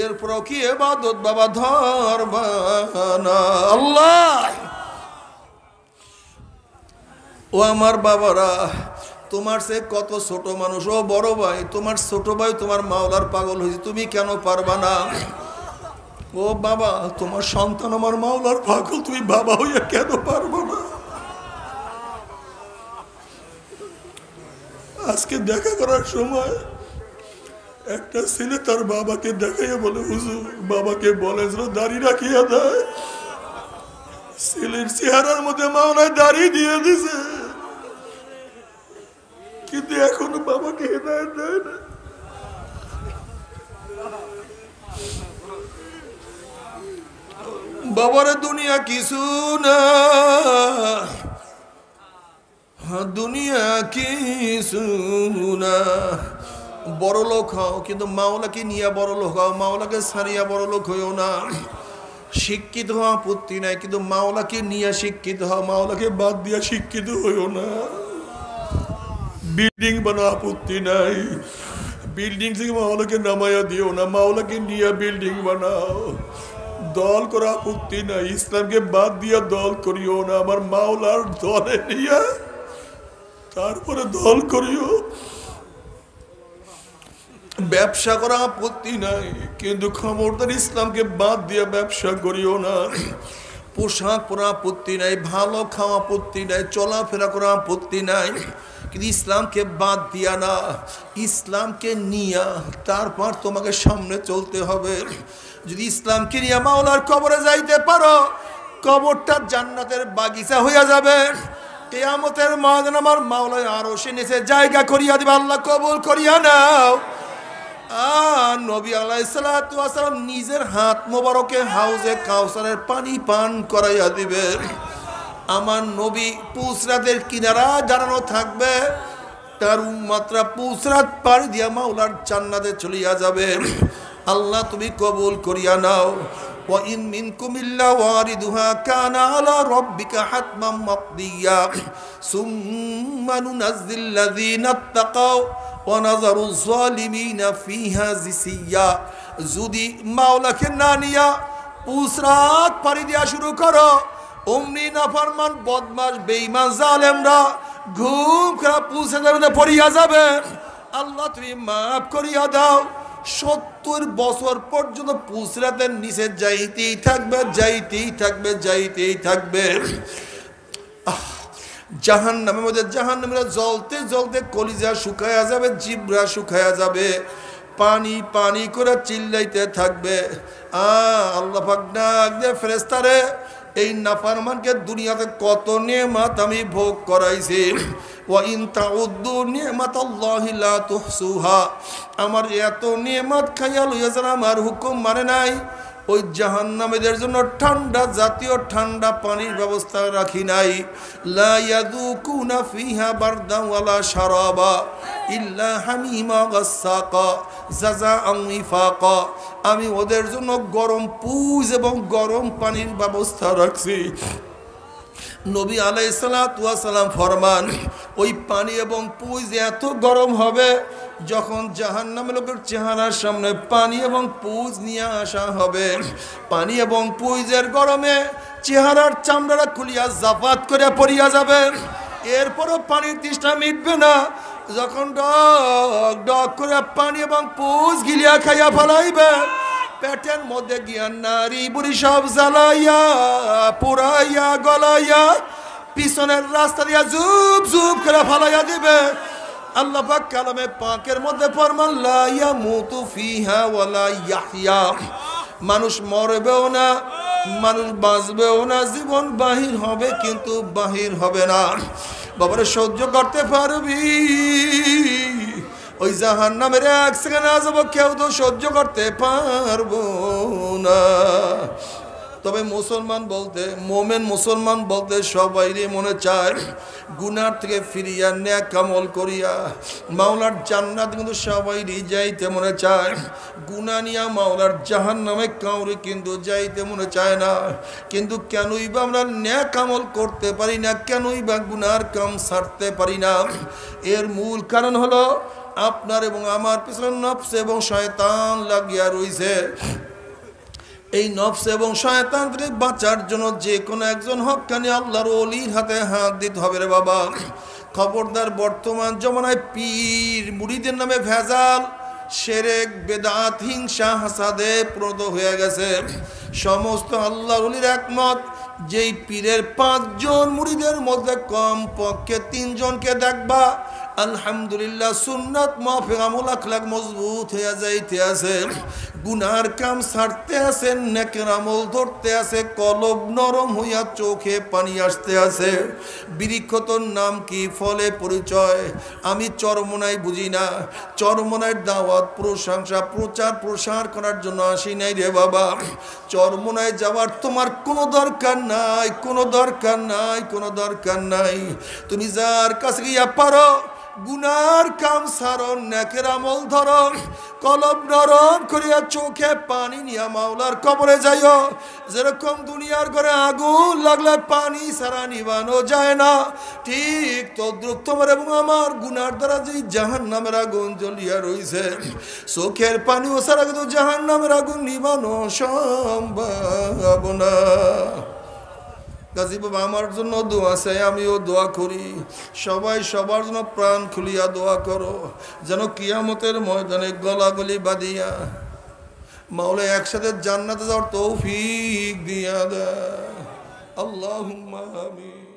এরপর কি ইবাদত বাবা ধরবা না? আল্লাহ ও আমার বাবারা, তোমার সে কত ছোট মানুষ, ও বড় ভাই, তোমার ছোট ভাই তোমার মাওলার পাগল হয়েছে, তুমি কেন পারবা না? ও বাবা, তোমার সন্তান আমার মাওলার পাগল, তুমি বাবা হইয়া কেন পারবো না? আজকে দেখা করার সময় একটা ছেলে তার বাবাকে দেখাইয়া বলে, হুজুর বাবাকে বলে দাড়ি রাখিয়া দেয়। ছেলের চেহারার মধ্যে মাওলায় দাড়ি দিয়ে দিছে, কিন্তু এখনো বাবাকে হেদায়েত দেয় না। বাবারে দুনিয়া কিছু না, দুনিয়া কিছু না। বড় লোক হও কিন্তু মাওলাকে নিয়ে বড় লোক হও, মাওলাকে ছাড়িয়া বড় লোক হইও না। শিক্ষিত হওয়া আপত্তি নাই, কিন্তু মাওলাকে নিয়ে শিক্ষিত হও, মাওলাকে বাদ দিয়া শিক্ষিত হইও না। বিল্ডিং বানাও আপত্তি নাই, বিল্ডিং থেকে মাওলাকে নামাইয়া দিও না, মাওলাকে নিয়ে বিল্ডিং বানাও। দল করা আপত্তি নাই, ইসলামকে বাদ দিয়া দল করিও না, আমার মাওলার দলে নিয়া তারপরে দল করিও। ব্যবসা করা আপত্তি নাই, কিন্তু খবরদার ইসলামকে বাদ দিয়া ব্যবসা করিও না। পোশাক পরা আপত্তি নাই, ভালো খাওয়া আপত্তি নাই, চলাফেরা করা আপত্তি নাই, কিন্তু ইসলামকে বাদ দিয়া না, ইসলামকে নিয়া তারপর তোমাকে সামনে চলতে হবে। যদি ইসলামকে নিয়ে মাওলার কবরে যাইতে পারো, কবরটা জান্নাতের বাগিচা হইয়া যাবে। কিয়ামতের ময়দানে আমার মাওলার আরশের নিচে জায়গা করিয়া দিবে। আল্লাহ কবুল করিয়া নাও। নবী আলাইহিস সালাতু ওয়াস সালাম নিজের হাত মোবারকে হাউজে কাউসারের পানি পান করাইয়া দিবে। আমার নবী পুসরাতের কিনারা দাঁড়ানো থাকবে, তার উম্মতরা পুসরাত পাড়ি দিয়া মাওলার জান্নাতে চলিয়া যাবে। আল্লাহ তুমি কবুল করিয়া নাও। ওয়া ইন মিনকুম ইল্লা ওয়ারিদুহা কানা আলা রাব্বিকা হাতমান মাকদিয়া সুম্মা নুনাজ্জিল লাযিনা তাকাও ওয়া নাযারু যালিমিনা ফিহা জিসিয়া। যদি মাওলাকে না নিয়া পুসরাত পাড়ি দিয়া শুরু করো, অমনি নাফরমান বদমাশ বেঈমান জালেমরা ঘুম খারাপ পুসরাতে পড়িয়া যাবে। আল্লাহ তুমি মাফ করিয়া দাও। 70 বছর পর্যন্ত পুসরাতের নিচে যাইতেই থাকবে, যাইতেই থাকবে, যাইতেই থাকবে। জাহান্নামের মধ্যে জাহান্নামীরা জ্বলতে জ্বলতে কলিজা শুকায়া যাবে, জিব্রা শুকায়া যাবে, পানি পানি করে চিল্লাইতে থাকবে। আল্লাহ পাক ডাক দে, ফেরেশতারে এই নাফরমানকে দুনিয়াতে কত নেয়ামত আমি ভোগ করাইছি। ওয়া ইন তাউদ্দু নি'মাতাল্লাহি লা তুহসুহা। আমার এত নেয়ামত খাইয়া লইয়া যারা আমার হুকুম মানে নাই, ওই জাহান্নামীদের জন্য ঠান্ডা জাতীয় ঠান্ডা পানির ব্যবস্থা রাখি নাই। লা ইয়াযুকুনা ফিহা বারদান ওয়ালা শারাবা ইল্লা হামিমা গাসসাকা জাযাআন ওয়াফাকা। আমি ওদের জন্য গরম পুজ এবং গরম পানির ব্যবস্থা রাখছি। নবী আলাইহিস সালাতু ওয়াস সালাম ফরমান, ওই পানি এবং পুজ এত গরম হবে, যখন জাহান্নামের লোকের চেহারার সামনে পানি এবং পুজ নিয়ে আসা হবে, পানি এবং পুজের গরমে চেহারার চামড়াটা খুলিয়া জাফাত করে পড়িয়া যাবে। এরপরও পানির তৃষ্ণা মিটবে না। যখন ডক ডক করে পানি এবং পুজ গিলিয়া খাইয়া ফেলাইবে, পেটের মধ্যে গিয়া নারী বুড়ি সব জ্বালাইয়া পুরাইয়া গলাইয়া পিছনের রাস্তা দিয়া জুব জুব করে ফালাইয়া দিবে। আল্লাহ পাক কালামে পাকের মধ্যে ফরমান, লা ইয়ামুতু ফিহা ওয়ালা ইয়াহইয়া। মানুষ মরবেও না, মানুষ বাঁচবেও না, জীবন বাহির হবে কিন্তু বাহির হবে না। বাবারে সহ্য করতে পারবি? ওই জাহান্নামের এক সেকেন্ড আযাব কেউ তো সহ্য করতে পারবো না। তবে মুসলমান বলতে, মোমেন মুসলমান বলতে সবাইরই মনে চায় গুনার থেকে ফিরিয়া নেক আমল করিয়া মাওলার জান্নাত কিন্তু সবাইরই যাইতে মনে চায়। গুনাহ নিয়া মাওলার জাহান্নামে কাউরে কিন্তু যাইতে মনে চায় না। কিন্তু কেনই বা আমরা নেক আমল করতে পারি না, কেনই বা গুনার কাম ছাড়তে পারি না? এর মূল কারণ হলো আপনার এবং আমার পিছনে নফস এবং শয়তান লাগিয়া রইছে। এই নফস এবং শয়তান থেকে বাঁচার জন্য যে কোনো একজন হক্কানি আল্লাহর ওলির হাতে হাত দিতে হবে রে বাবা। খবরদার, বর্তমান জমানায় পীর মুরিদের নামে ভেজাল, শিরক, বেদাত, হিংসা, হাসাদে প্রদ হয়ে গেছে। সমস্ত আল্লাহর ওলির একমত, যেই পীরের 5 জন মুরিদের মধ্যে কম পক্ষে 3 জনকে দেখবা আলহামদুলিল্লাহ সুন্নাত মাফিক আমল আখলাক মজবুত হয়ে যাইতে আছে, গুনার কাম ছাড়তে আছে, নেকের আমল ধরতে আছে, কলব নরম হইয়া চোখে পানি আসতে আছে। বৃক্ষ তোর নাম কি, ফলে পরিচয়? আমি চরমনাই বুঝি না। চরমনায় দাওয়াত, প্রশংসা, প্রচার প্রসার করার জন্য আসি নাই রে বাবা। চরমনায় যাওয়ার তোমার কোনো দরকার নাই, কোনো দরকার নাই, কোনো দরকার নাই। তুমি যার কাছে গিয়া পারো গুনার কাম সারো, নেকের আমল ধরো, কলব নরম করিয়া চোখে পানি নিয়া মাওলার কবরে যাইও। যেরকম দুনিয়ার ঘরে আগুন লাগলে পানি ছাড়া নিবানো যায় না, ঠিক তদ্রুপ তোমার এবং আমার গুনার দ্বারা যেই জাহান্নামের আগুন জ্বলিয়া রইছে, চোখের পানিও ছাড়া কিন্তু জাহান্নামের আগুন নিবানো সম্ভব না। গাজী বাবা আমার জন্য দোয়া চাই, আমিও দোয়া করি। সবাই সবার জন্য প্রাণ খুলিয়া দোয়া করো, যেন কিয়ামতের ময়দানে গলাগলি বাঁধিয়া মাওলা একসাথে জান্নাতে যাওয়ার তৌফিক দিয়া দেয়। আল্লাহুম্মা আমিন।